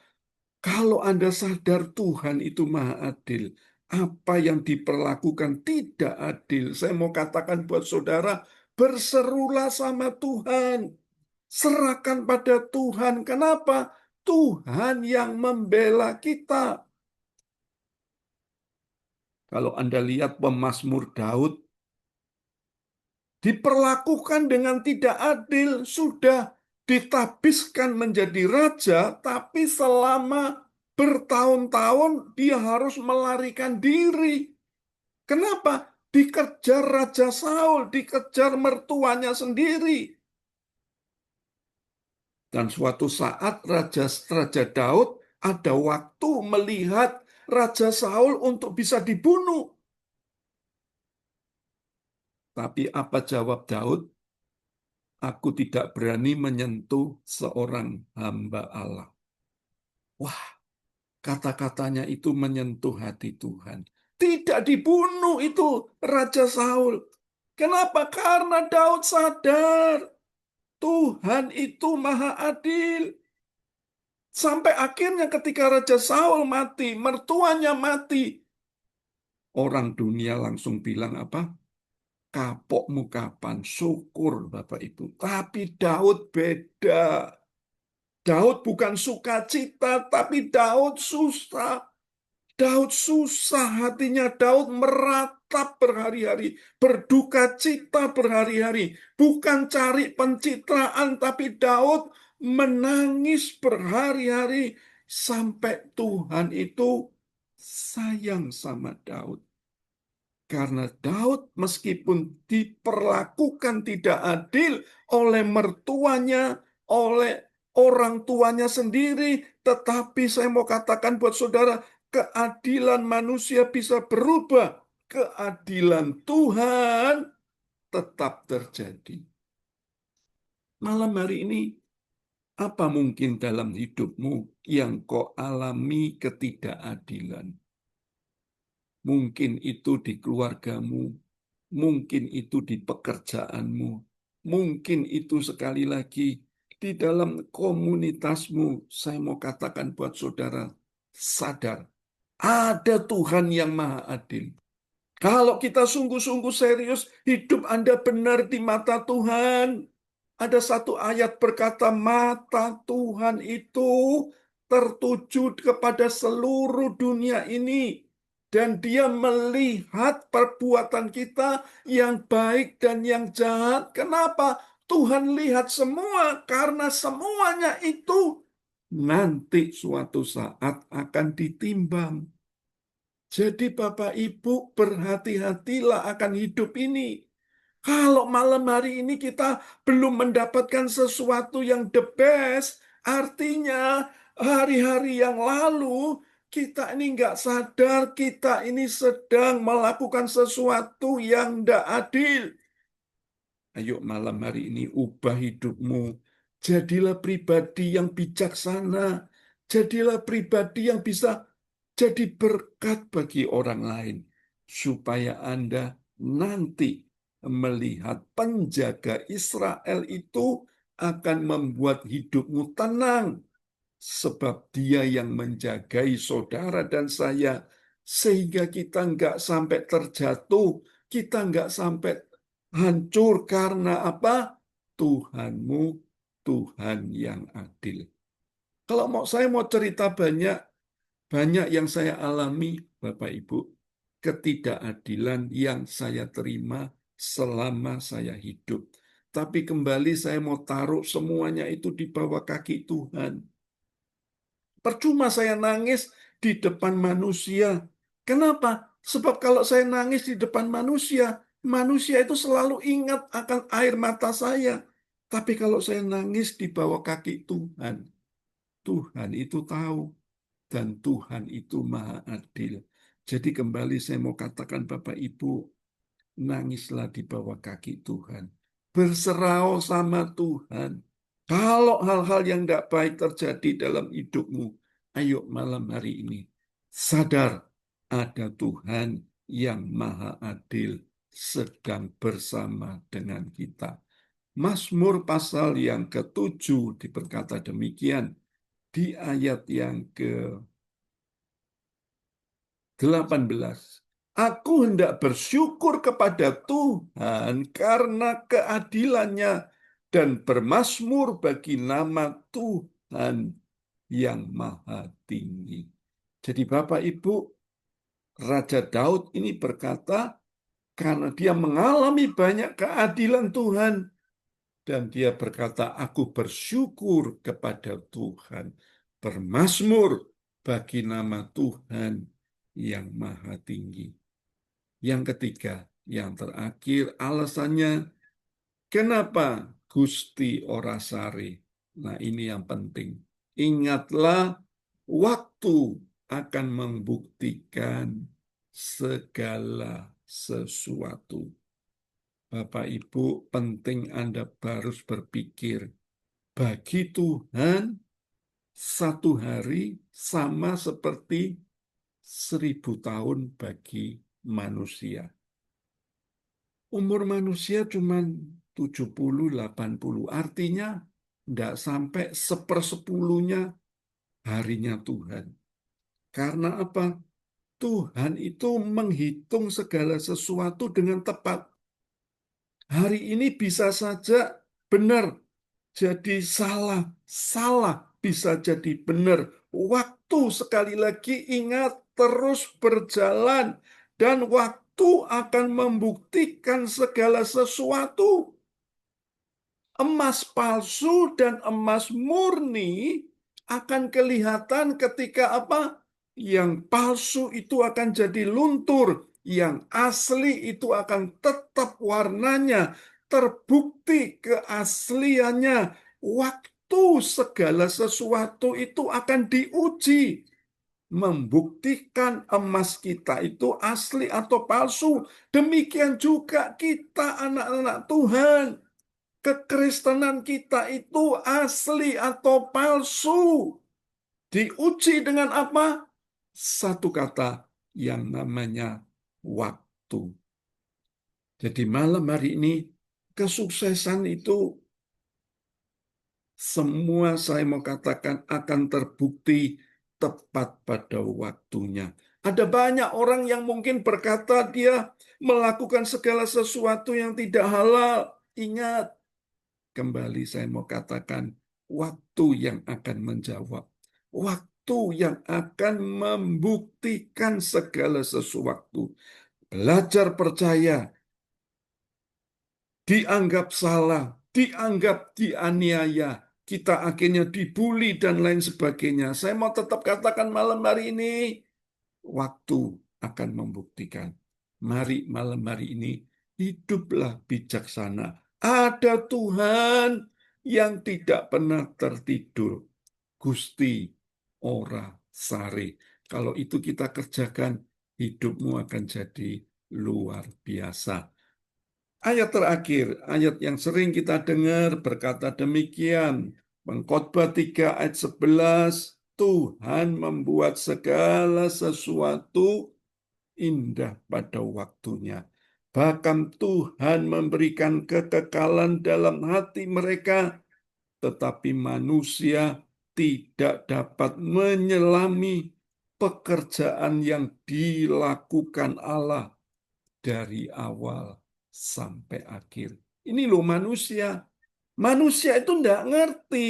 Kalau Anda sadar Tuhan itu maha adil, apa yang diperlakukan tidak adil. Saya mau katakan buat saudara, berserulah sama Tuhan. Serahkan pada Tuhan. Kenapa? Tuhan yang membela kita. Kalau Anda lihat pemazmur Daud, diperlakukan dengan tidak adil, sudah ditabiskan menjadi raja, tapi selama bertahun-tahun dia harus melarikan diri. Kenapa? Dikejar Raja Saul, dikejar mertuanya sendiri. Dan suatu saat Raja Daud ada waktu melihat Raja Saul untuk bisa dibunuh. Tapi apa jawab Daud? Aku tidak berani menyentuh seorang hamba Allah. Wah, kata-katanya itu menyentuh hati Tuhan. Tidak dibunuh itu Raja Saul. Kenapa? Karena Daud sadar Tuhan itu maha adil. Sampai akhirnya ketika Raja Saul mati, mertuanya mati. Orang dunia langsung bilang apa? Kapokmu kapan? Syukur Bapak Ibu. Tapi Daud beda. Daud bukan sukacita, tapi Daud susah. Daud susah hatinya. Daud meratap berhari-hari. Berduka cita berhari-hari. Bukan cari pencitraan, tapi Daud menangis berhari-hari. Sampai Tuhan itu sayang sama Daud. Karena Daud meskipun diperlakukan tidak adil oleh mertuanya, oleh orang tuanya sendiri, tetapi saya mau katakan buat saudara, keadilan manusia bisa berubah. Keadilan Tuhan tetap terjadi. Malam hari ini, apa mungkin dalam hidupmu yang kau alami ketidakadilan? Mungkin itu di keluargamu, mungkin itu di pekerjaanmu, mungkin itu sekali lagi di dalam komunitasmu. Saya mau katakan buat saudara, sadar, ada Tuhan yang maha adil. Kalau kita sungguh-sungguh serius, hidup Anda benar di mata Tuhan. Ada satu ayat berkata, mata Tuhan itu tertuju kepada seluruh dunia ini. Dan dia melihat perbuatan kita yang baik dan yang jahat. Kenapa? Tuhan lihat semua, karena semuanya itu nanti suatu saat akan ditimbang. Jadi Bapak Ibu berhati-hatilah akan hidup ini. Kalau malam hari ini kita belum mendapatkan sesuatu yang the best, artinya hari-hari yang lalu kita ini nggak sadar kita ini sedang melakukan sesuatu yang tidak adil. Ayo malam hari ini ubah hidupmu. Jadilah pribadi yang bijaksana. Jadilah pribadi yang bisa jadi berkat bagi orang lain. Supaya Anda nanti melihat penjaga Israel itu akan membuat hidupmu tenang, sebab dia yang menjagai saudara dan saya, sehingga kita nggak sampai terjatuh, kita nggak sampai hancur. Karena apa? Tuhanmu Tuhan yang adil. Kalau saya mau cerita banyak yang saya alami, Bapak Ibu, ketidakadilan yang saya terima selama saya hidup. Tapi kembali saya mau taruh semuanya itu di bawah kaki Tuhan. Percuma saya nangis di depan manusia. Kenapa? Sebab kalau saya nangis di depan manusia, manusia itu selalu ingat akan air mata saya. Tapi kalau saya nangis di bawah kaki Tuhan, Tuhan itu tahu. Dan Tuhan itu maha adil. Jadi kembali saya mau katakan Bapak Ibu, nangislah di bawah kaki Tuhan. Berserah sama Tuhan. Kalau hal-hal yang tidak baik terjadi dalam hidupmu, ayo malam hari ini sadar ada Tuhan yang maha adil sedang bersama dengan kita. Mazmur pasal yang ke-7 berkata demikian di ayat yang ke-18. Aku hendak bersyukur kepada Tuhan karena keadilannya dan bermazmur bagi nama Tuhan yang maha tinggi. Jadi Bapak Ibu, Raja Daud ini berkata karena dia mengalami banyak keadilan Tuhan, dan dia berkata, aku bersyukur kepada Tuhan, bermazmur bagi nama Tuhan yang maha tinggi. Yang ketiga, yang terakhir, alasannya kenapa Gusti ora sare. Nah, ini yang penting. Ingatlah, waktu akan membuktikan segala sesuatu. Bapak Ibu, penting Anda harus berpikir, bagi Tuhan, satu hari sama seperti 1000 tahun bagi manusia. Umur manusia cuma 70-80, artinya tidak sampai 1/10-nya harinya Tuhan. Karena apa? Tuhan itu menghitung segala sesuatu dengan tepat. Hari ini bisa saja benar, jadi salah. Salah bisa jadi benar. Waktu, sekali lagi ingat, terus berjalan. Dan waktu akan membuktikan segala sesuatu. Emas palsu dan emas murni akan kelihatan ketika apa? Yang palsu itu akan jadi luntur, yang asli itu akan tetap warnanya, terbukti keasliannya. Waktu segala sesuatu itu akan diuji, membuktikan emas kita itu asli atau palsu. Demikian juga kita anak-anak Tuhan. Kekristenan kita itu asli atau palsu. Diuji dengan apa? Satu kata yang namanya waktu. Jadi malam hari ini kesuksesan itu semua saya mau katakan akan terbukti tepat pada waktunya. Ada banyak orang yang mungkin berkata dia melakukan segala sesuatu yang tidak halal. Ingat, kembali saya mau katakan, waktu yang akan menjawab. Waktu yang akan membuktikan segala sesuatu. Belajar percaya, dianggap salah, dianggap dianiaya, kita akhirnya dibully dan lain sebagainya. Saya mau tetap katakan malam hari ini, waktu akan membuktikan. Mari malam hari ini, hiduplah bijaksana. Ada Tuhan yang tidak pernah tertidur. Gusti ora sare. Kalau itu kita kerjakan, hidupmu akan jadi luar biasa. Ayat terakhir, ayat yang sering kita dengar berkata demikian. Pengkhotbah 3 ayat 11, Tuhan membuat segala sesuatu indah pada waktunya. bahkan Tuhan memberikan kekekalan dalam hati mereka, tetapi manusia tidak dapat menyelami pekerjaan yang dilakukan Allah dari awal sampai akhir. Ini loh manusia. Manusia itu tidak ngerti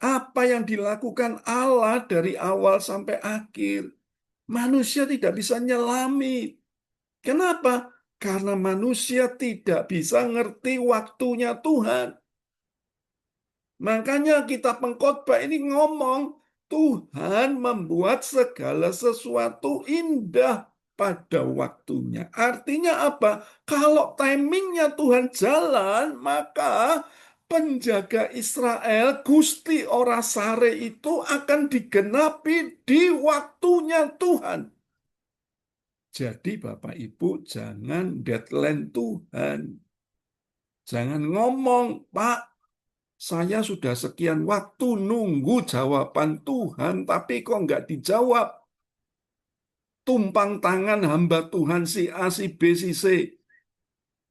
apa yang dilakukan Allah dari awal sampai akhir. Manusia tidak bisa nyelami. Kenapa? Karena manusia tidak bisa ngerti waktunya Tuhan. Makanya kita pengkhotbah ini ngomong, Tuhan membuat segala sesuatu indah pada waktunya. Artinya apa? Kalau timingnya Tuhan jalan, maka penjaga Israel, Gusti Ora Sare itu akan digenapi di waktunya Tuhan. Jadi Bapak Ibu jangan deadline Tuhan. Jangan ngomong, Pak, saya sudah sekian waktu nunggu jawaban Tuhan, tapi kok nggak dijawab. Tumpang tangan hamba Tuhan si A, si B, si C.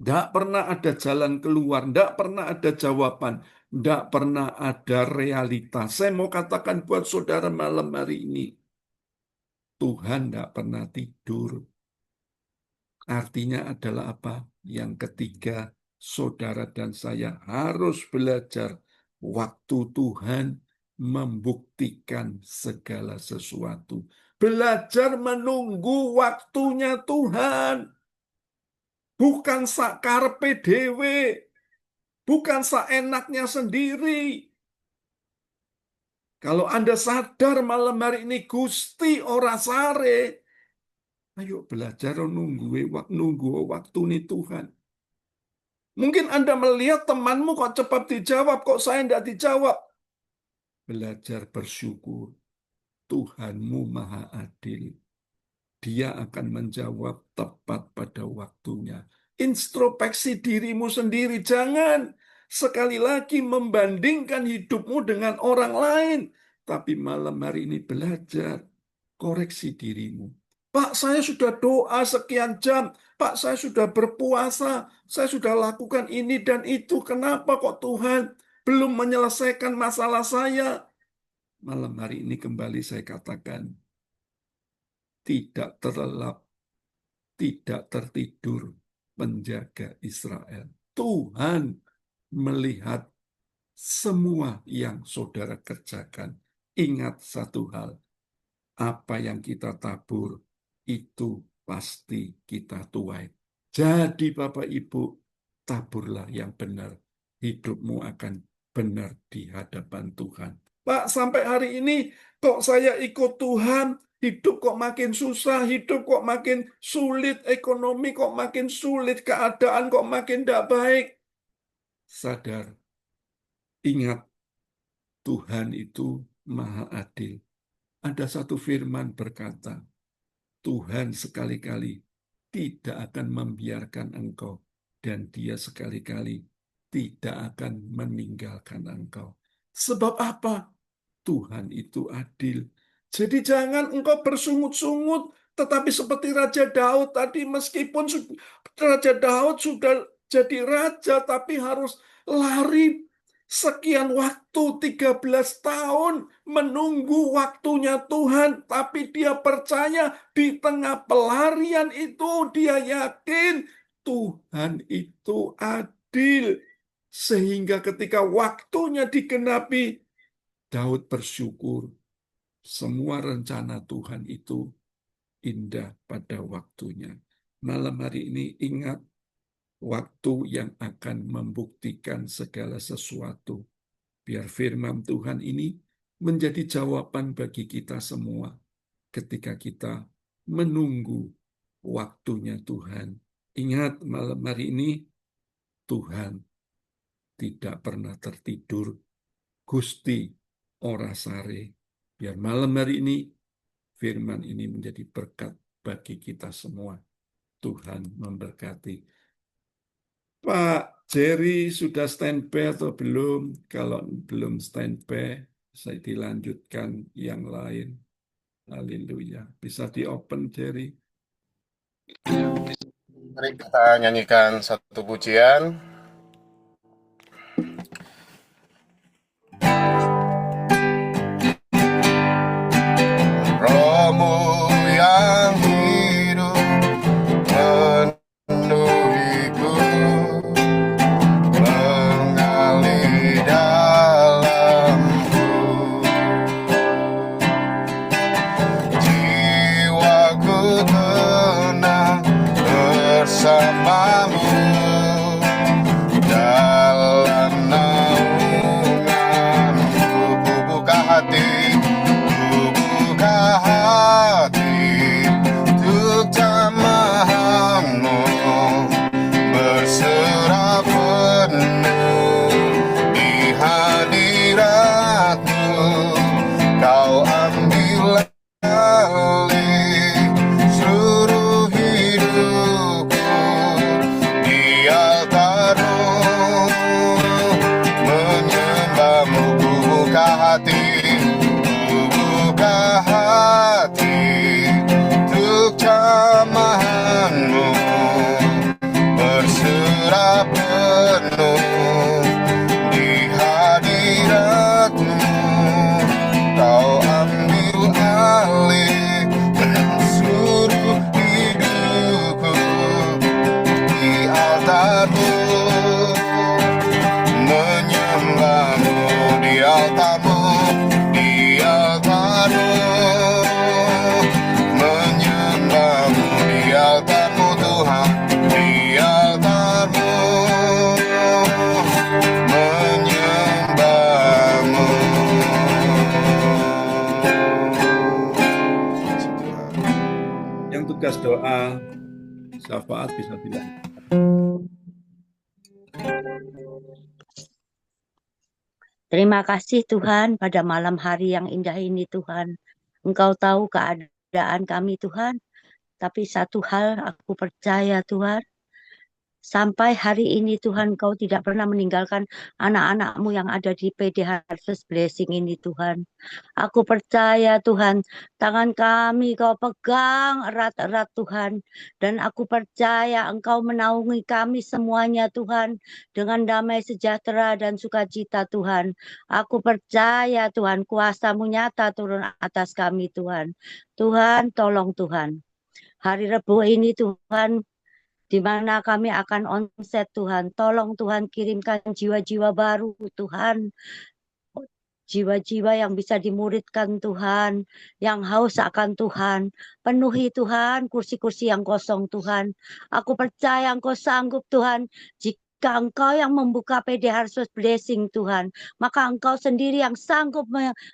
Nggak pernah ada jalan keluar, nggak pernah ada jawaban, nggak pernah ada realitas. Saya mau katakan buat saudara malam hari ini, Tuhan nggak pernah tidur. Artinya adalah apa? Yang ketiga, saudara dan saya harus belajar waktu Tuhan membuktikan segala sesuatu. Belajar menunggu waktunya Tuhan. Bukan sakarpe dewe. Bukan seenaknya sendiri. Kalau Anda sadar malam hari ini Gusti Ora Sare, ayo belajar nunggu waktu ini Tuhan. Mungkin Anda melihat temanmu kok cepat dijawab, kok saya tidak dijawab. Belajar bersyukur. Tuhanmu maha adil. Dia akan menjawab tepat pada waktunya. Introspeksi dirimu sendiri. Jangan sekali lagi membandingkan hidupmu dengan orang lain. Tapi malam hari ini belajar. Koreksi dirimu. Pak, saya sudah doa sekian jam. Pak, saya sudah berpuasa. Saya sudah lakukan ini dan itu. Kenapa kok Tuhan belum menyelesaikan masalah saya? Malam hari ini kembali saya katakan, tidak terlelap, tidak tertidur penjaga Israel. Tuhan melihat semua yang saudara kerjakan. Ingat satu hal, apa yang kita tabur, itu pasti kita tuai. Jadi Bapak Ibu, taburlah yang benar. Hidupmu akan benar di hadapan Tuhan. Pak, sampai hari ini kok saya ikut Tuhan, hidup kok makin susah, hidup kok makin sulit, ekonomi kok makin sulit, keadaan kok makin tidak baik. Sadar, ingat, Tuhan itu maha adil. Ada satu firman berkata, Tuhan sekali-kali tidak akan membiarkan engkau, dan Dia sekali-kali tidak akan meninggalkan engkau. Sebab apa? Tuhan itu adil. Jadi jangan engkau bersungut-sungut, tetapi seperti Raja Daud tadi, meskipun Raja Daud sudah jadi raja, tapi harus lari sekian waktu, 13 tahun, menunggu waktunya Tuhan. Tapi dia percaya di tengah pelarian itu, dia yakin Tuhan itu adil. Sehingga ketika waktunya digenapi, Daud bersyukur semua rencana Tuhan itu indah pada waktunya. Malam hari ini ingat waktu yang akan membuktikan segala sesuatu. Biar firman Tuhan ini menjadi jawaban bagi kita semua ketika kita menunggu waktunya Tuhan. Ingat malam hari ini Tuhan tidak pernah tertidur. Gusti Ora Sare. Biar malam hari ini firman ini menjadi berkat bagi kita semua. Tuhan memberkati. Pak Jerry sudah standby atau belum? Kalau belum standby, saya dilanjutkan yang lain. Haleluya. Bisa di-open, Jerry? Mari kita nyanyikan satu pujian. Rohmu yang hidup memenuhiku, mengalir dalamku. Jiwaku tenang bersamamu dalam naunganku. Ku buka hati untuk jamahanmu, berserah penuh di hadiratmu. Kau ambil alih seluruh hidupku di altarmu, menyembahmu. Ku buka hati untuk jamahanmu, berserah penuh di hadiratmu. Kau ambil alih seluruh hidupku di altarmu, menyembahmu di altarmu, di altarmu, menyembahmu di altarmu Tuhan, di altarmu, menyembahmu. Yang tugas doa syafaat bisa dilakukan. Terima kasih Tuhan pada malam hari yang indah ini Tuhan. Engkau tahu keadaan kami Tuhan. Tapi satu hal aku percaya Tuhan. Sampai hari ini Tuhan Kau tidak pernah meninggalkan anak-anak-Mu yang ada di PD Harvest Blessing ini Tuhan. Aku percaya Tuhan, tangan kami Kau pegang erat-erat Tuhan. Dan aku percaya Engkau menaungi kami semuanya Tuhan. Dengan damai sejahtera dan sukacita Tuhan. Aku percaya Tuhan, kuasa-Mu nyata turun atas kami Tuhan. Tuhan, tolong Tuhan. Hari Rabu ini Tuhan, di mana kami akan onset Tuhan. Tolong Tuhan kirimkan jiwa-jiwa baru Tuhan. Jiwa-jiwa yang bisa dimuridkan Tuhan, yang haus akan Tuhan. Penuhi Tuhan kursi-kursi yang kosong Tuhan. Aku percaya Engkau sanggup Tuhan. Jika Engkau yang membuka PD Harvest Blessing Tuhan, maka Engkau sendiri yang sanggup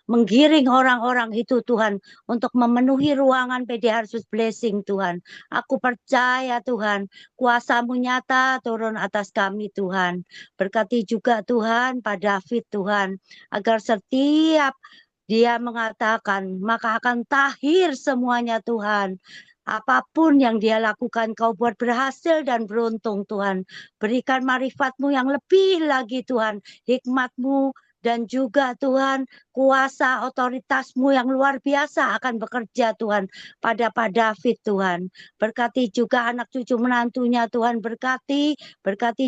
menggiring orang-orang itu Tuhan untuk memenuhi ruangan PD Harvest Blessing Tuhan. Aku percaya Tuhan, kuasa-Mu nyata turun atas kami Tuhan. Berkati juga Tuhan Pak David Tuhan, agar setiap dia mengatakan maka akan tahir semuanya Tuhan. Apapun yang dia lakukan, Kau buat berhasil dan beruntung Tuhan. Berikan marifat-Mu yang lebih lagi Tuhan. Hikmat-Mu dan juga Tuhan kuasa otoritas-Mu yang luar biasa akan bekerja Tuhan pada Pak David Tuhan. Berkati juga anak cucu menantunya Tuhan, berkati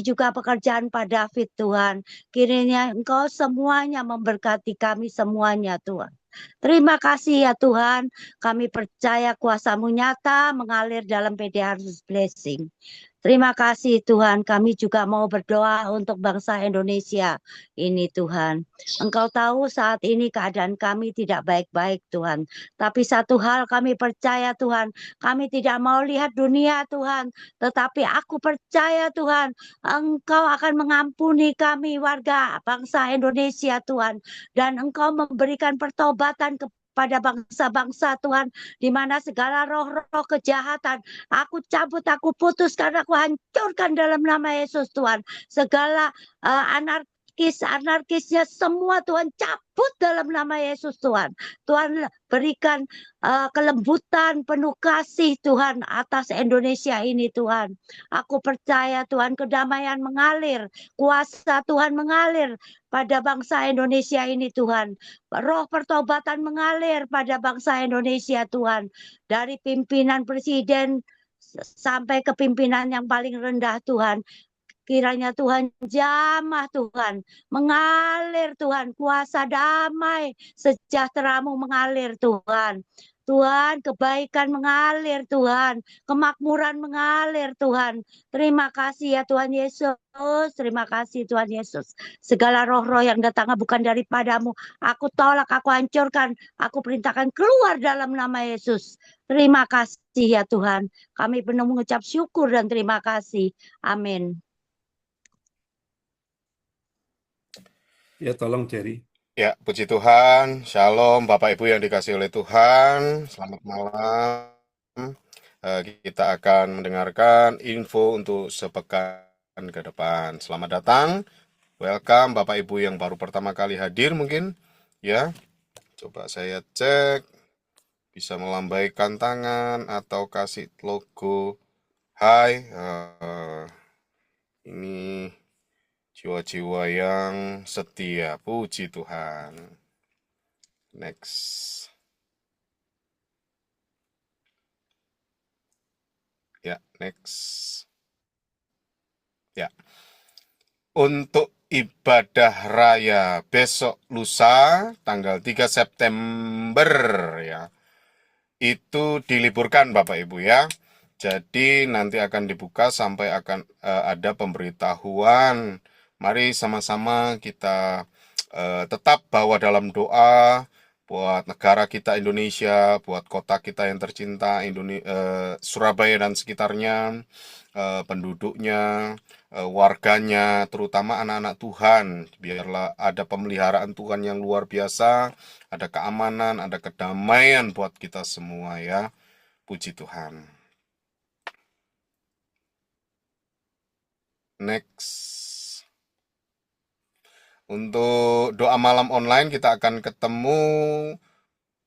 juga pekerjaan Pak David Tuhan. Kiranya Engkau semuanya memberkati kami semuanya Tuhan. Terima kasih ya Tuhan, kami percaya kuasa-Mu nyata mengalir dalam PD Harvest Blessing. Terima kasih Tuhan, kami juga mau berdoa untuk bangsa Indonesia ini Tuhan. Engkau tahu saat ini keadaan kami tidak baik-baik Tuhan. Tapi satu hal kami percaya Tuhan, kami tidak mau lihat dunia Tuhan. Tetapi aku percaya Tuhan, Engkau akan mengampuni kami warga bangsa Indonesia Tuhan. Dan Engkau memberikan pertobatan kepada bangsa-bangsa Tuhan, di mana segala roh-roh kejahatan aku cabut, aku putuskan, aku hancurkan dalam nama Yesus Tuhan. Segala anarkisnya semua Tuhan cabut dalam nama Yesus Tuhan. Tuhan berikan kelembutan, penuh kasih Tuhan atas Indonesia ini Tuhan. Aku percaya Tuhan kedamaian mengalir, kuasa Tuhan mengalir pada bangsa Indonesia ini Tuhan. Roh pertobatan mengalir pada bangsa Indonesia Tuhan. Dari pimpinan presiden sampai ke pimpinan yang paling rendah Tuhan. Kiranya Tuhan jamah Tuhan, mengalir Tuhan, kuasa damai, sejahtera-Mu mengalir Tuhan. Tuhan, kebaikan mengalir Tuhan, kemakmuran mengalir Tuhan. Terima kasih ya Tuhan Yesus, terima kasih Tuhan Yesus. Segala roh-roh yang datang bukan daripada-Mu, aku tolak, aku hancurkan, aku perintahkan keluar dalam nama Yesus. Terima kasih ya Tuhan, kami penuh mengucap syukur dan terima kasih. Amin. Ya, tolong Jerry. Ya, puji Tuhan. Shalom Bapak Ibu yang dikasihi oleh Tuhan. Selamat malam. Kita akan mendengarkan info untuk sepekan ke depan. Selamat datang. Welcome Bapak Ibu yang baru pertama kali hadir mungkin. Ya, coba saya cek. Bisa melambaikan tangan atau kasih logo. Hai, ini jiwa-jiwa yang setia. Puji Tuhan. Next. Ya, next. Ya. Untuk ibadah raya besok lusa tanggal 3 September ya. Itu diliburkan Bapak Ibu ya. Jadi nanti akan dibuka sampai akan ada pemberitahuan. Mari sama-sama kita tetap bawa dalam doa buat negara kita Indonesia, buat kota kita yang tercinta Surabaya dan sekitarnya, penduduknya, warganya, terutama anak-anak Tuhan. Biarlah ada pemeliharaan Tuhan yang luar biasa, ada keamanan, ada kedamaian buat kita semua ya. Puji Tuhan. Next. Untuk doa malam online kita akan ketemu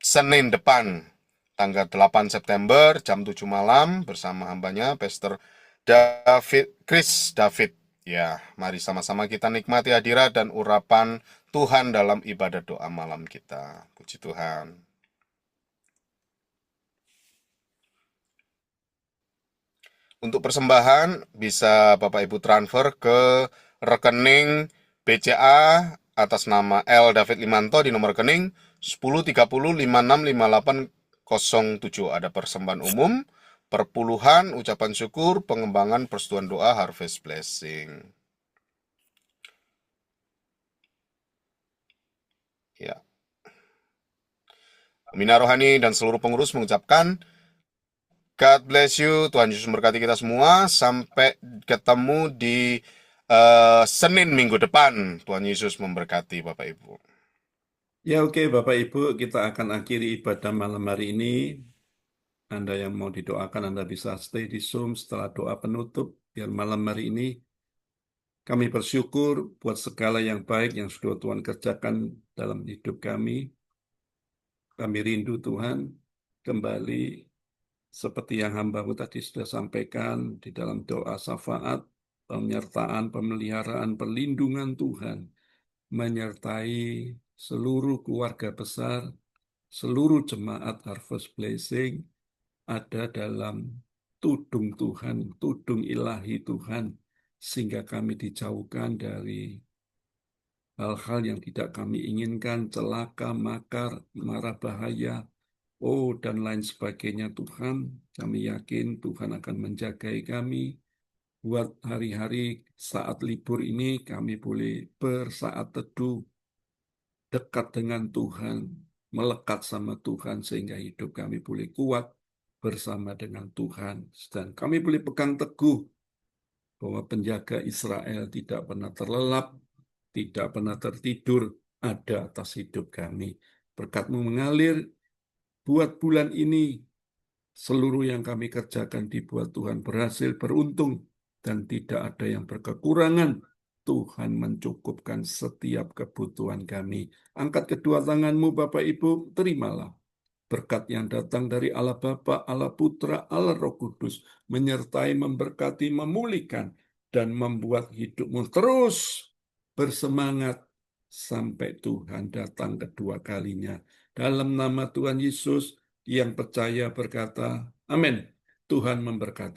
Senin depan, tanggal 8 September, jam 7 malam, bersama hambanya, Pastor Chris David. Ya, mari sama-sama kita nikmati hadirat dan urapan Tuhan dalam ibadah doa malam kita. Puji Tuhan. Untuk persembahan, bisa Bapak Ibu transfer ke rekening BCA atas nama L. David Limanto di nomor rekening 1030565807. Ada persembahan umum, perpuluhan, ucapan syukur, pengembangan, persetujuan doa, harvest blessing. Ya. Mina Rohani dan seluruh pengurus mengucapkan God bless you, Tuhan Yesus memberkati kita semua. Sampai ketemu di Senin minggu depan. Tuhan Yesus memberkati Bapak Ibu. Ya, oke Bapak Ibu, kita akan akhiri ibadah malam hari ini. Anda yang mau didoakan, Anda bisa stay di Zoom setelah doa penutup. Biar malam hari ini kami bersyukur buat segala yang baik yang sudah Tuhan kerjakan dalam hidup kami. Kami rindu Tuhan kembali seperti yang hamba-Mu tadi sudah sampaikan di dalam doa syafaat, penyertaan, pemeliharaan, perlindungan Tuhan menyertai seluruh keluarga besar, seluruh jemaat Harvest Blessing ada dalam tudung Tuhan, tudung ilahi Tuhan, sehingga kami dijauhkan dari hal-hal yang tidak kami inginkan, celaka, makar, mara bahaya, dan lain sebagainya. Tuhan, kami yakin Tuhan akan menjagai kami. Buat hari-hari saat libur ini kami boleh bersaat teduh, dekat dengan Tuhan, melekat sama Tuhan sehingga hidup kami boleh kuat bersama dengan Tuhan. Dan kami boleh pegang teguh bahwa penjaga Israel tidak pernah terlelap, tidak pernah tertidur, ada atas hidup kami. Berkat-Mu mengalir buat bulan ini. Seluruh yang kami kerjakan dibuat Tuhan berhasil, beruntung, dan tidak ada yang berkekurangan. Tuhan mencukupkan setiap kebutuhan kami. Angkat kedua tangan-Mu Bapak Ibu, terimalah berkat yang datang dari Allah Bapa, Allah Putra, Allah Roh Kudus, menyertai, memberkati, memulihkan, dan membuat hidupmu terus bersemangat sampai Tuhan datang kedua kalinya. Dalam nama Tuhan Yesus, yang percaya berkata, amin. Tuhan memberkati.